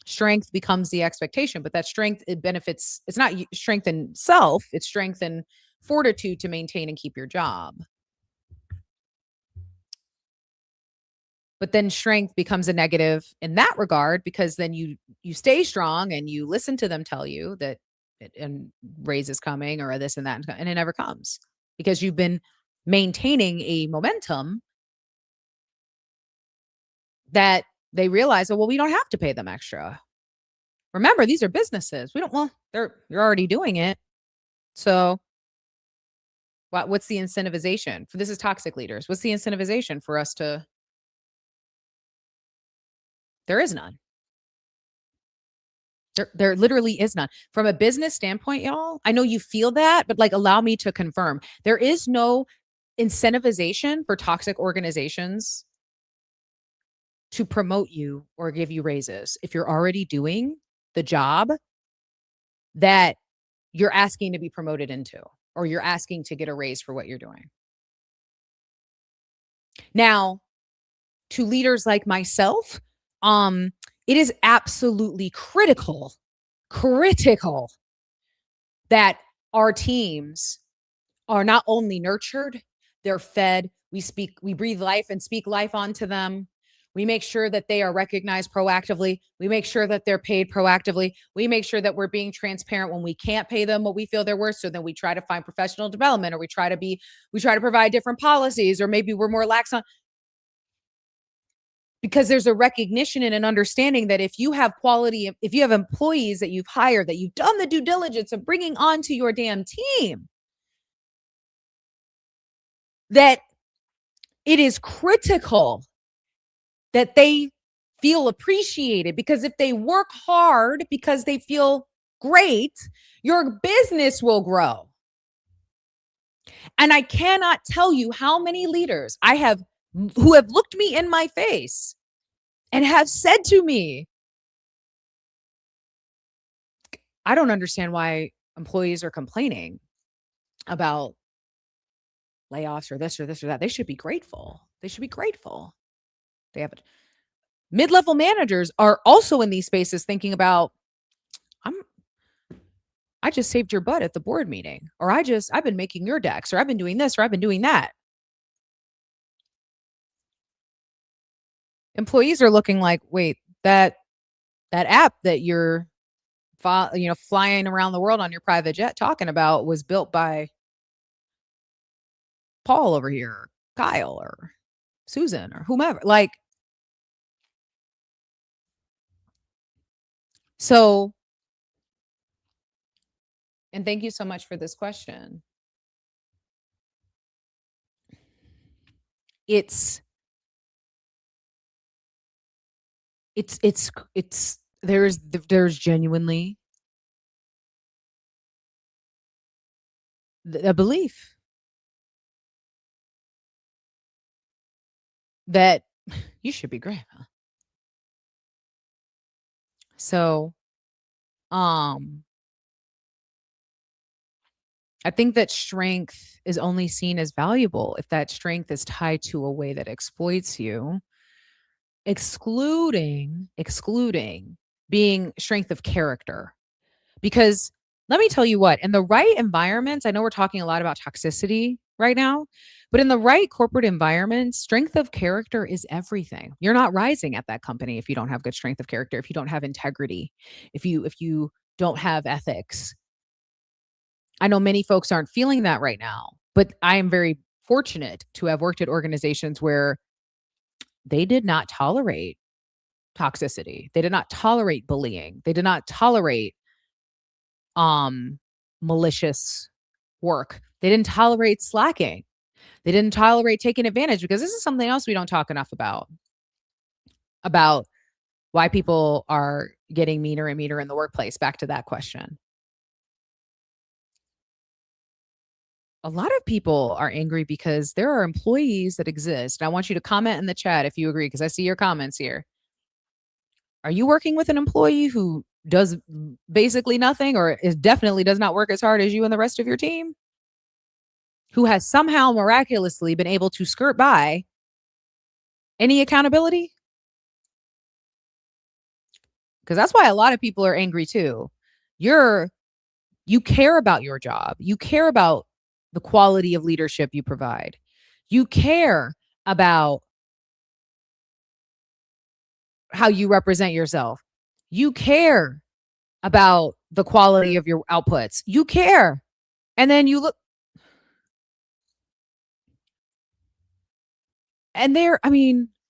Strength becomes the expectation, but that strength, it benefits, it's not strength in self, it's strength and fortitude to maintain and keep your job. But then strength becomes a negative in that regard because then you stay strong and you listen to them tell you that and raise is coming or this and that, and it never comes because you've been maintaining a momentum that they realize, oh, well, we don't have to pay them extra. Remember, these are businesses. We don't, well, you're already doing it. So what's the incentivization for this is toxic leaders? What's the incentivization for us to, there is none. There literally is none. From a business standpoint, y'all, I know you feel that, but like allow me to confirm. There is no incentivization for toxic organizations to promote you or give you raises if you're already doing the job that you're asking to be promoted into or you're asking to get a raise for what you're doing. Now, to leaders like myself, it is absolutely critical that our teams are not only nurtured, they're fed. We breathe life and speak life onto them. We make sure that they are recognized proactively. We make sure that they're paid proactively. We make sure that we're being transparent when we can't pay them what we feel they're worth. So then we try to find professional development or we try to provide different policies, or maybe we're more lax on, because there's a recognition and an understanding that if you have quality, if you have employees that you've hired, that you've done the due diligence of bringing onto your damn team, that it is critical that they feel appreciated, because if they work hard because they feel great, your business will grow. And I cannot tell you how many leaders I have who have looked me in my face and have said to me, I don't understand why employees are complaining about layoffs or this or this or that. They should be grateful. They should be grateful. They have it. Mid-level managers are also in these spaces thinking about, I just saved your butt at the board meeting, or I've been making your decks, or I've been doing this, or I've been doing that. Employees are looking like, wait, that app that you're flying around the world on your private jet talking about was built by Paul over here, or Kyle, or Susan, or whomever. Like, so, and thank you so much for this question. It's there's genuinely a belief that you should be great. Huh? So, I think that strength is only seen as valuable if that strength is tied to a way that exploits you, excluding being strength of character. Because let me tell you what, in the right environments, I know we're talking a lot about toxicity right now, but in the right corporate environment, strength of character is everything. You're not rising at that company if you don't have good strength of character, if you don't have integrity, if you don't have ethics. I know many folks aren't feeling that right now, but I am very fortunate to have worked at organizations where they did not tolerate toxicity. They did not tolerate bullying. They did not tolerate malicious work. They didn't tolerate slacking. They didn't tolerate taking advantage, because this is something else we don't talk enough about why people are getting meaner and meaner in the workplace. Back to that question. A lot of people are angry because there are employees that exist. And I want you to comment in the chat if you agree, because I see your comments here. Are you working with an employee who does basically nothing, or is definitely does not work as hard as you and the rest of your team? Who has somehow miraculously been able to skirt by any accountability? Because that's why a lot of people are angry too. You care about your job. You care about the quality of leadership you provide. You care about how you represent yourself. You care about the quality of your outputs. You care. And then you look, and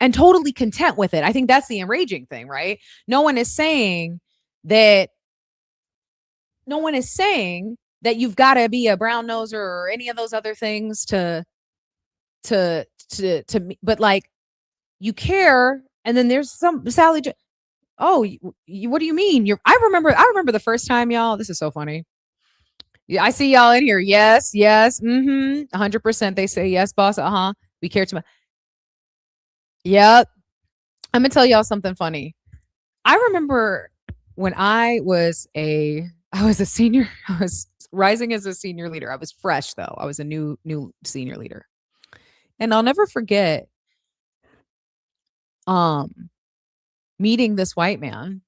and totally content with it. I think that's the enraging thing, right? No one is saying that no one is saying that you've got to be a brown noser or any of those other things but like, you care. And then there's some oh, what do you mean? I remember the first time, y'all. This is so funny. Yeah, I see y'all in here. Yes, yes, 100%. They say yes, boss. We care too much. Yep. I'm gonna tell y'all something funny. I remember when I was a senior. I was rising as a senior leader. I was fresh though. I was a new senior leader, and I'll never forget um meeting this white man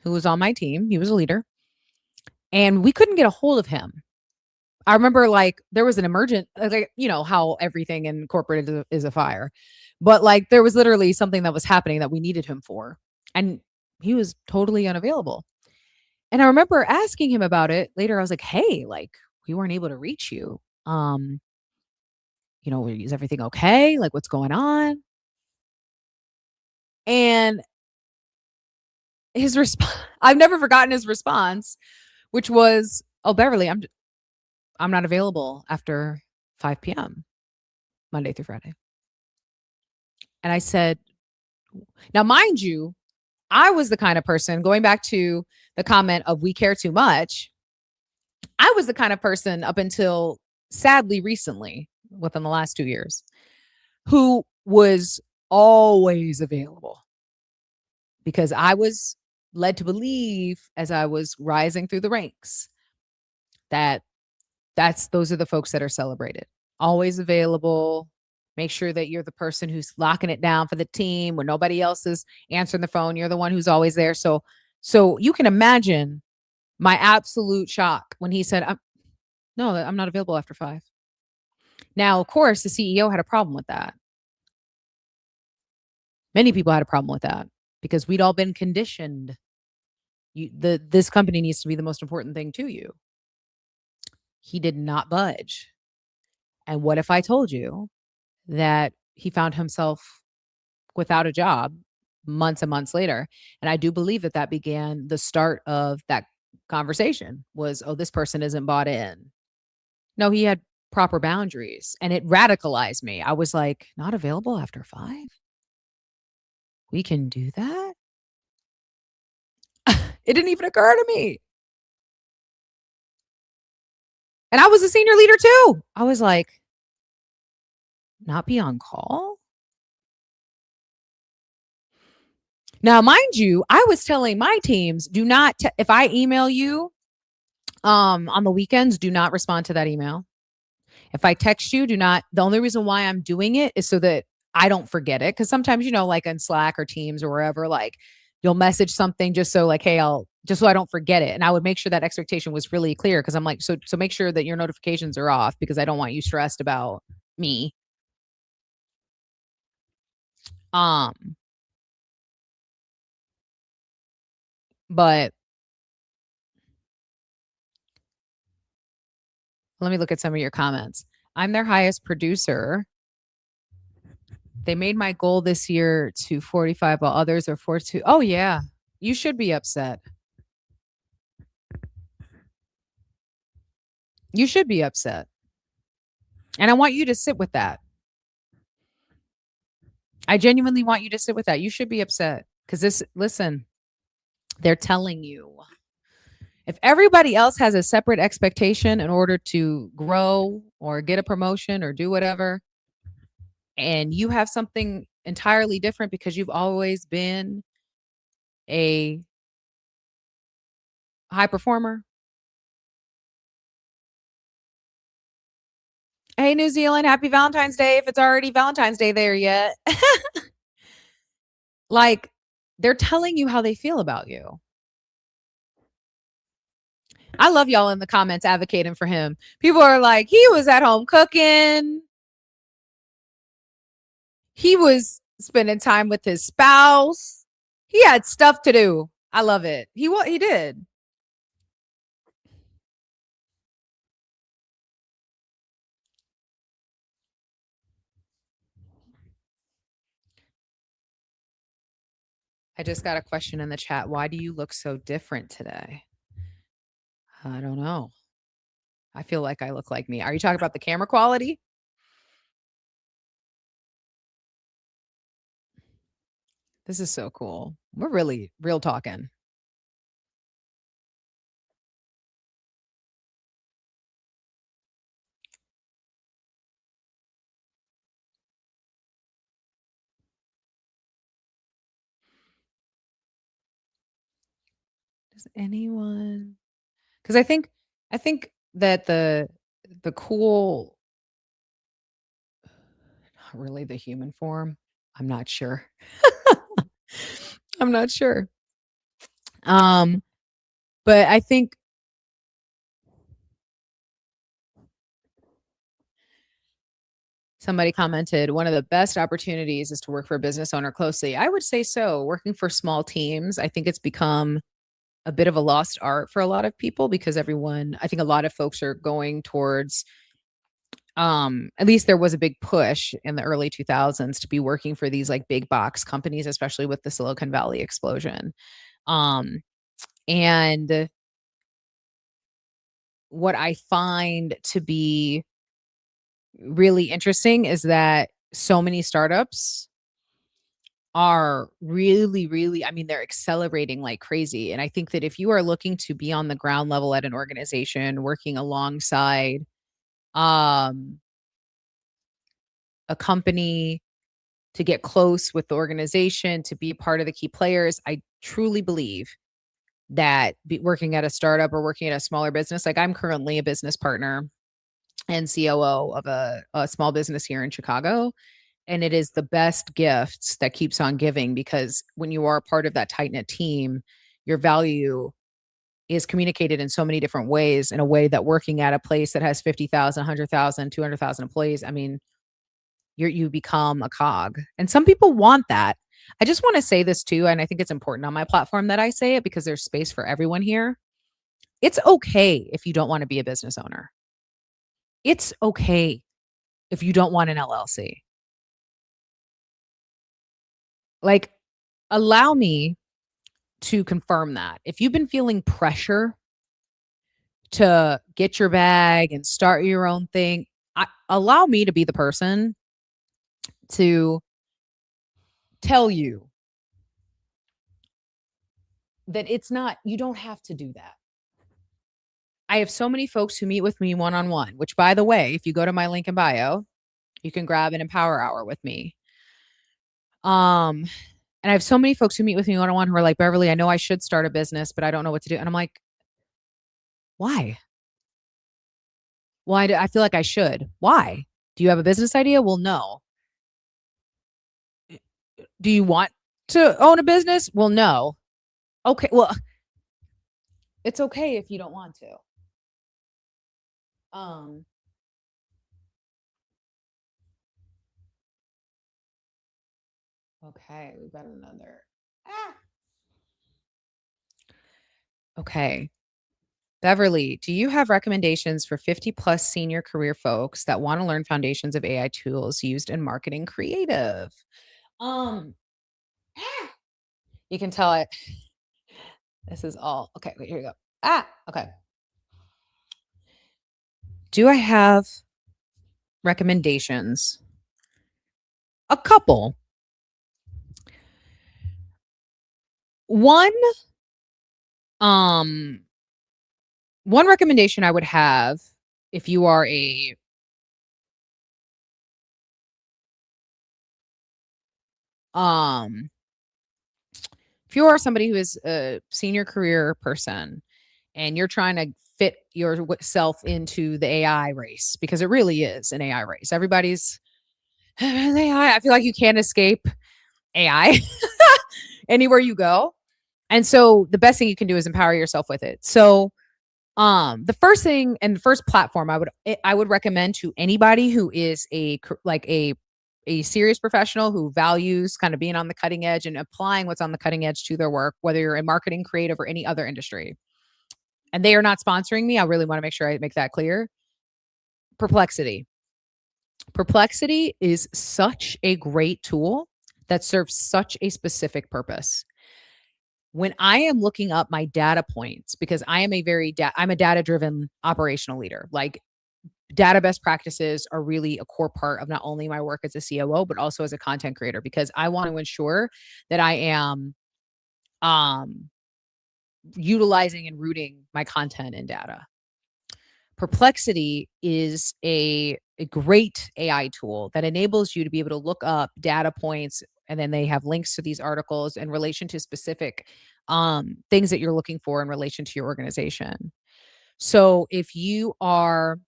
who was on my team. He was a leader, and we couldn't get a hold of him. I remember, like, there was an emergent, like, you know how everything in corporate is a fire, but like there was literally something that was happening that we needed him for, and he was totally unavailable. And I remember asking him about it later. I was like, "Hey, like, we weren't able to reach you. Um, is everything okay? Like, what's going on?" And his response, I've never forgotten his response, which was, "Oh, Beverly, I'm not available after 5 p.m. Monday through Friday." And I said, now mind you, I was the kind of person, going back to the comment of we care too much. I was the kind of person up until sadly recently, within the last 2 years, who was always available, because I was led to believe as I was rising through the ranks that those are the folks that are celebrated. Always available. Make sure that you're the person who's locking it down for the team when nobody else is answering the phone. You're the one who's always there. So you can imagine my absolute shock when he said, "No, I'm not available after 5." Now, of course, the CEO had a problem with that. Many people had a problem with that because we'd all been conditioned. This company needs to be the most important thing to you. He did not budge. And what if I told you that he found himself without a job months and months later? And I do believe that that began the start of that conversation was, "Oh, this person isn't bought in." No, he had proper boundaries, and it radicalized me. I was like, "Not available after 5? We can do that?" It didn't even occur to me. And I was a senior leader too. I was like, "Not be on call?" Now, mind you, I was telling my teams, do not if I email you on the weekends, do not respond to that email. If I text you, do not. The only reason why I'm doing it is so that I don't forget it. Cause sometimes, like in Slack or Teams or wherever, like you'll message something just so like, hey, just so I don't forget it. And I would make sure that expectation was really clear. Cause I'm like, so make sure that your notifications are off because I don't want you stressed about me. Um, but let me look at some of your comments. I'm their highest producer. They made my goal this year to 45 while others are 42. Oh, yeah. You should be upset. You should be upset. And I want you to sit with that. I genuinely want you to sit with that. You should be upset because listen, they're telling you. If everybody else has a separate expectation in order to grow or get a promotion or do whatever, and you have something entirely different because you've always been a high performer. Hey, New Zealand, happy Valentine's Day if it's already Valentine's Day there yet. Like, they're telling you how they feel about you. I love y'all in the comments advocating for him. People are like, he was at home cooking. He was spending time with his spouse. He had stuff to do. I love it. He did. I just got a question in the chat. Why do you look so different today? I don't know. I feel like I look like me. Are you talking about the camera quality? This is so cool. We're really real talking. Does anyone? Because I think that the cool, not really the human form. I'm not sure. I'm not sure. Um, but I think somebody commented one of the best opportunities is to work for a business owner closely. I would say so. Working for small teams, I think it's become a bit of a lost art for a lot of people because I think a lot of folks are going towards at least there was a big push in the early 2000s to be working for these like big box companies, especially with the Silicon Valley explosion. Um and what I find to be really interesting is that so many startups are really, really, I mean, they're accelerating like crazy. And I think that if you are looking to be on the ground level at an organization, working alongside um, a company to get close with the organization, to be a part of the key players, I truly believe that working at a startup or working at a smaller business, like I'm currently a business partner and COO of a small business here in Chicago. And it is the best gifts that keeps on giving because when you are part of that tight knit team, your value is communicated in so many different ways in a way that working at a place that has 50,000, 100,000, 200,000 employees, I mean, you become a cog. And some people want that. I just want to say this too, and I think it's important on my platform that I say it because there's space for everyone here. It's okay if you don't want to be a business owner. It's okay if you don't want an LLC. Like, allow me to confirm that. If you've been feeling pressure to get your bag and start your own thing, allow me to be the person to tell you that it's not, you don't have to do that. I have so many folks who meet with me one on one, which, by the way, if you go to my link in bio, you can grab an empower hour with me. Um, and I have so many folks who meet with me one on one who are like, Beverly, I know I should start a business, but I don't know what to do. And I'm like, why? Well, I feel like I should. Why? Do you have a business idea? Well, no. Do you want to own a business? Well, no. Okay. Well, it's okay if you don't want to. Um, okay, we've got another. Ah. Okay. Beverly, do you have recommendations for 50 plus senior career folks that want to learn foundations of AI tools used in marketing creative? Um, ah, you can tell it. This is all okay. Wait, here we go. Ah, okay. Do I have recommendations? A couple. One, um, one recommendation I would have if you are um if you are somebody who is a senior career person and you're trying to fit yourself into the AI race because it really is an AI race. Everybody's AI. I feel like you can't escape AI anywhere you go. And so the best thing you can do is empower yourself with it. So the first thing and the first platform I would recommend to anybody who is a serious professional who values kind of being on the cutting edge and applying what's on the cutting edge to their work, whether you're in marketing, creative, or any other industry. And they are not sponsoring me. I really want to make sure I make that clear. Perplexity. Perplexity is such a great tool that serves such a specific purpose. When I am looking up my data points, because I am I'm a data driven operational leader. Like data best practices are really a core part of not only my work as a COO, but also as a content creator, because I want to ensure that I am um, utilizing and rooting my content in data. Perplexity is a great AI tool that enables you to be able to look up data points, and then they have links to these articles in relation to specific things that you're looking for in relation to your organization. So if you are,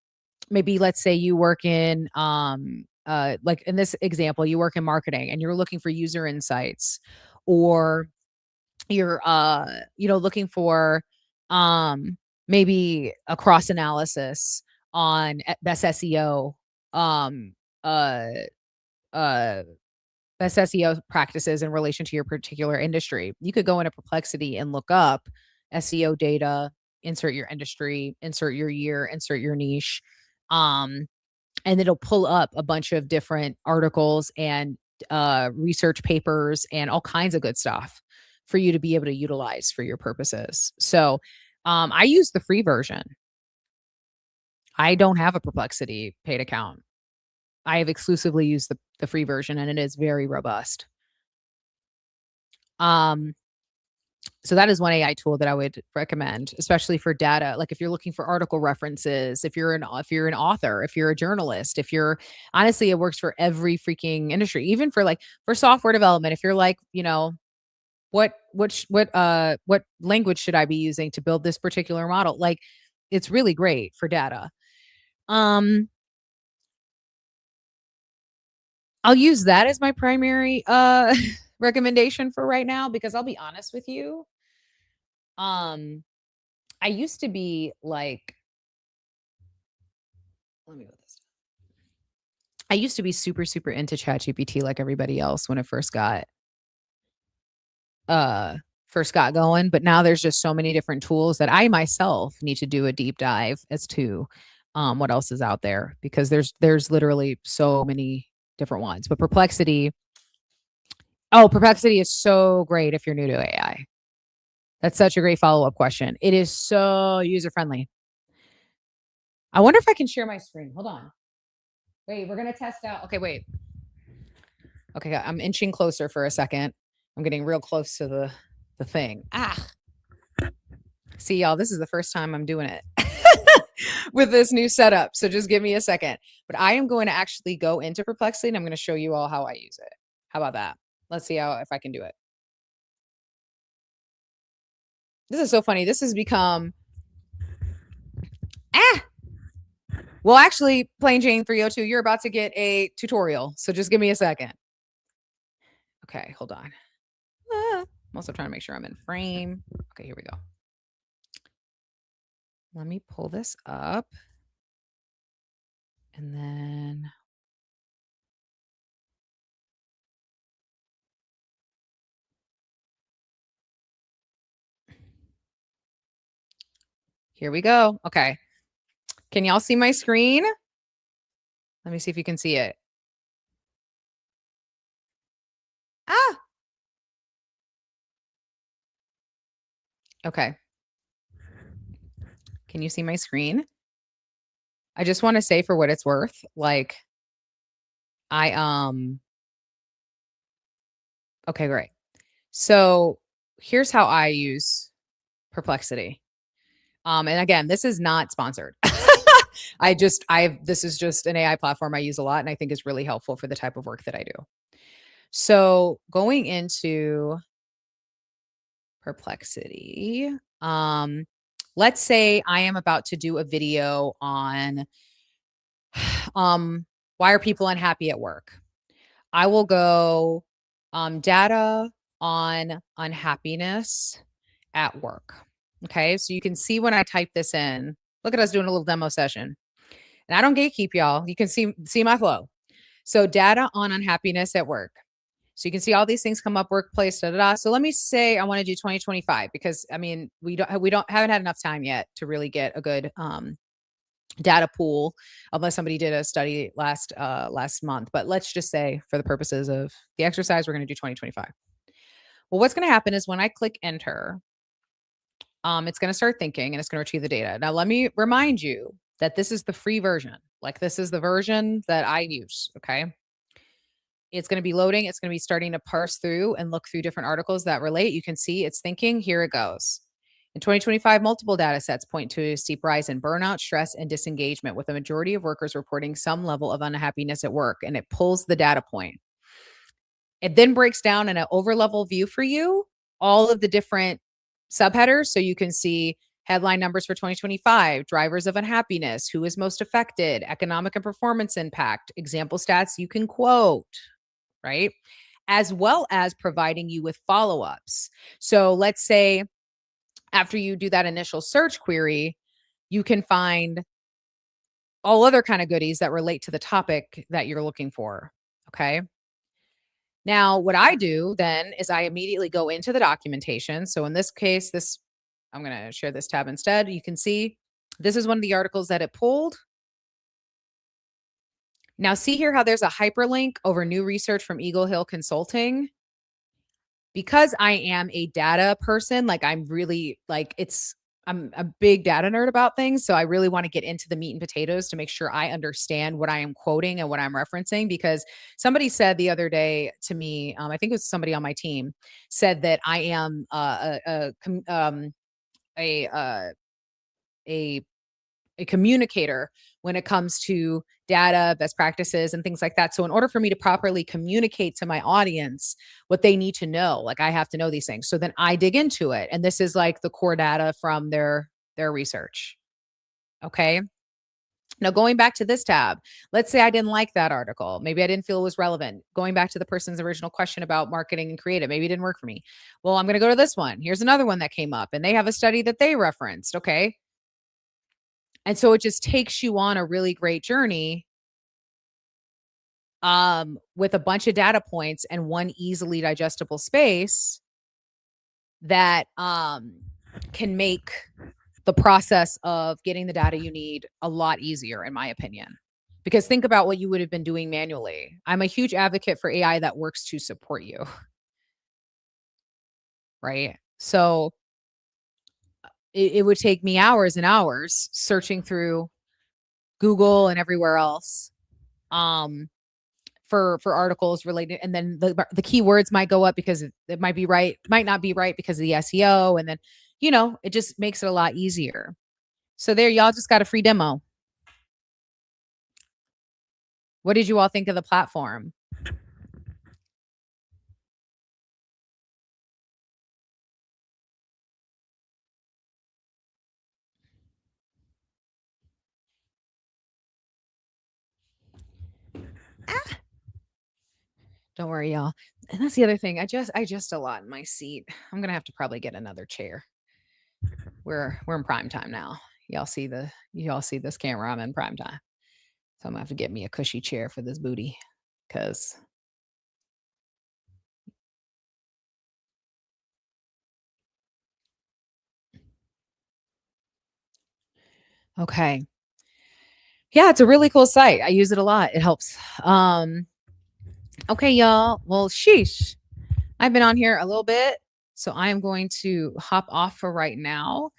maybe let's say you work in like in this example, you work in marketing and you're looking for user insights, or you're looking for um maybe a cross analysis on best SEO, um uh uh best SEO practices in relation to your particular industry. You could go into Perplexity and look up SEO data, insert your industry, insert your year, insert your niche. Um and it'll pull up a bunch of different articles and research papers and all kinds of good stuff for you to be able to utilize for your purposes. So I use the free version. I don't have a Perplexity paid account. I have exclusively used the free version, and it is very robust. Um, So that is one AI tool that I would recommend, especially for data. Like if you're looking for article references, if you're an author, if you're a journalist, if you're honestly, it works for every freaking industry, even for like for software development. If you're like, what language should I be using to build this particular model? Like it's really great for data. Um, I'll use that as my primary recommendation for right now because I'll be honest with you. Um, I used to be like, let me go with this. I used to be super, super into ChatGPT like everybody else when it uh first got going. But now there's just so many different tools that I myself need to do a deep dive as to what else is out there because there's literally so many different ones. But Perplexity is so great if you're new to AI. That's such a great follow-up question. It is so user friendly. I wonder if I can share my screen. Hold on. Wait, we're gonna test out. Okay, wait. Okay, I'm inching closer for a second. I'm getting real close to the thing. See y'all, this is the first time I'm doing it with this new setup. So just give me a second. But I am going to actually go into Perplexity and I'm going to show you all how I use it. How about that? Let's see how if I can do it. This is so funny. This has become ah. Well, actually, Plain Jane 302, you're about to get a tutorial. So just give me a second. Okay, hold on. I'm also trying to make sure I'm in frame. Okay, here we go. Let me pull this up. And then here we go. Okay. Can y'all see my screen? Let me see if you can see it. Ah, okay. Can you see my screen? I just want to say for what it's worth, like I okay, great. So here's how I use Perplexity. And again, this is not sponsored. This is just an AI platform I use a lot and I think is really helpful for the type of work that I do. So going into Perplexity, let's say I am about to do a video on why are people unhappy at work? I will go data on unhappiness at work. Okay. So you can see when I type this in, look at us doing a little demo session. And I don't gatekeep y'all. You can see my flow. So data on unhappiness at work. So you can see all these things come up, workplace, da da da. So let me say I want to do 2025 because I mean we don't haven't had enough time yet to really get a good data pool unless somebody did a study last month. But let's just say for the purposes of the exercise, we're going to do 2025. Well, what's going to happen is when I click enter, it's going to start thinking and it's going to retrieve the data. Now, let me remind you that this is the free version. Like this is the version that I use. Okay. It's going to be loading. It's going to be starting to parse through and look through different articles that relate. You can see it's thinking. Here it goes. In 2025, multiple data sets point to a steep rise in burnout, stress, and disengagement, with a majority of workers reporting some level of unhappiness at work. And it pulls the data point. It then breaks down in an overlevel view for you all of the different subheaders. So you can see headline numbers for 2025, drivers of unhappiness, who is most affected, economic and performance impact, example stats you can quote, right? As well as providing you with follow ups. So let's say after you do that initial search query, you can find all other kind of goodies that relate to the topic that you're looking for. Okay. Now, what I do then is I immediately go into the documentation. So in this case, I'm going to share this tab instead. You can see this is one of the articles that it pulled. Now, see here how there's a hyperlink over new research from Eagle Hill Consulting. Because I am a data person, like I'm really like I'm a big data nerd about things. So I really want to get into the meat and potatoes to make sure I understand what I am quoting and what I'm referencing. Because somebody said the other day to me, I think it was somebody on my team, said that I am a, uh, a a communicator when it comes to data, best practices, and things like that. So, in order for me to properly communicate to my audience what they need to know, like I have to know these things. So then I dig into it, and this is like the core data from their research. Okay. Now, going back to this tab, let's say I didn't like that article. Maybe I didn't feel it was relevant. Going back to the person's original question about marketing and creative, maybe it didn't work for me. Well, I'm going to go to this one. Here's another one that came up, and they have a study that they referenced. Okay. And so it just takes you on a really great journey with a bunch of data points and one easily digestible space that can make the process of getting the data you need a lot easier, in my opinion. Because think about what you would have been doing manually. I'm a huge advocate for AI that works to support you, right? So it would take me hours and hours searching through Google and everywhere else um for articles related, and then the keywords might go up because it might be right, might not be right because of the SEO, and then it just makes it a lot easier. So there, y'all just got a free demo. What did you all think of the platform? Don't worry, y'all. And that's the other thing. I just a lot in my seat. I'm gonna have to probably get another chair. We're in prime time now. Y'all see this camera. I'm in prime time. So I'm gonna have to get me a cushy chair for this booty. Cause okay. Yeah, it's a really cool site. I use it a lot. It helps. Okay, y'all. Well, sheesh. I've been on here a little bit, so I am going to hop off for right now.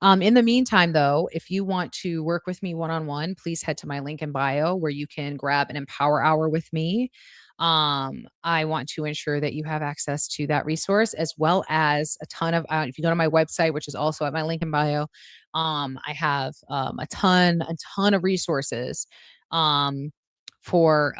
In the meantime, though, if you want to work with me one on one, please head to my link in bio where you can grab an Empower Hour with me. I want to ensure that you have access to that resource as well as a ton of, if you go to my website, which is also at my link in bio, I have a ton of resources um, for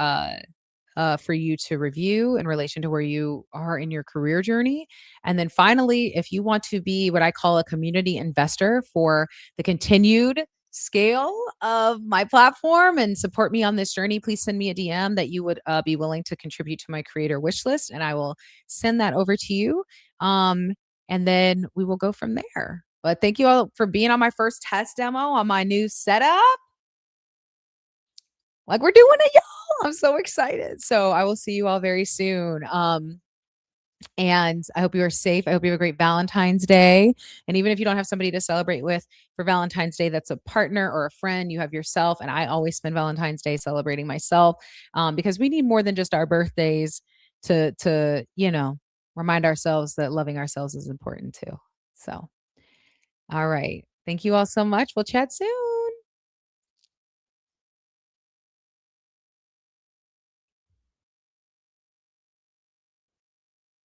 for you to review in relation to where you are in your career journey. And then finally, if you want to be what I call a community investor for the continued scale of my platform and support me on this journey, please send me a DM that you would be willing to contribute to my creator wish list, and I will send that over to you. Um, and then we will go from there. But thank you all for being on my first test demo on my new setup. Like we're doing it, y'all. I'm so excited. So I will see you all very soon. And I hope you are safe. I hope you have a great Valentine's Day. And even if you don't have somebody to celebrate with for Valentine's Day, that's a partner or a friend, you have yourself. And I always spend Valentine's Day celebrating myself because we need more than just our birthdays to remind ourselves that loving ourselves is important too. So, all right. Thank you all so much. We'll chat soon.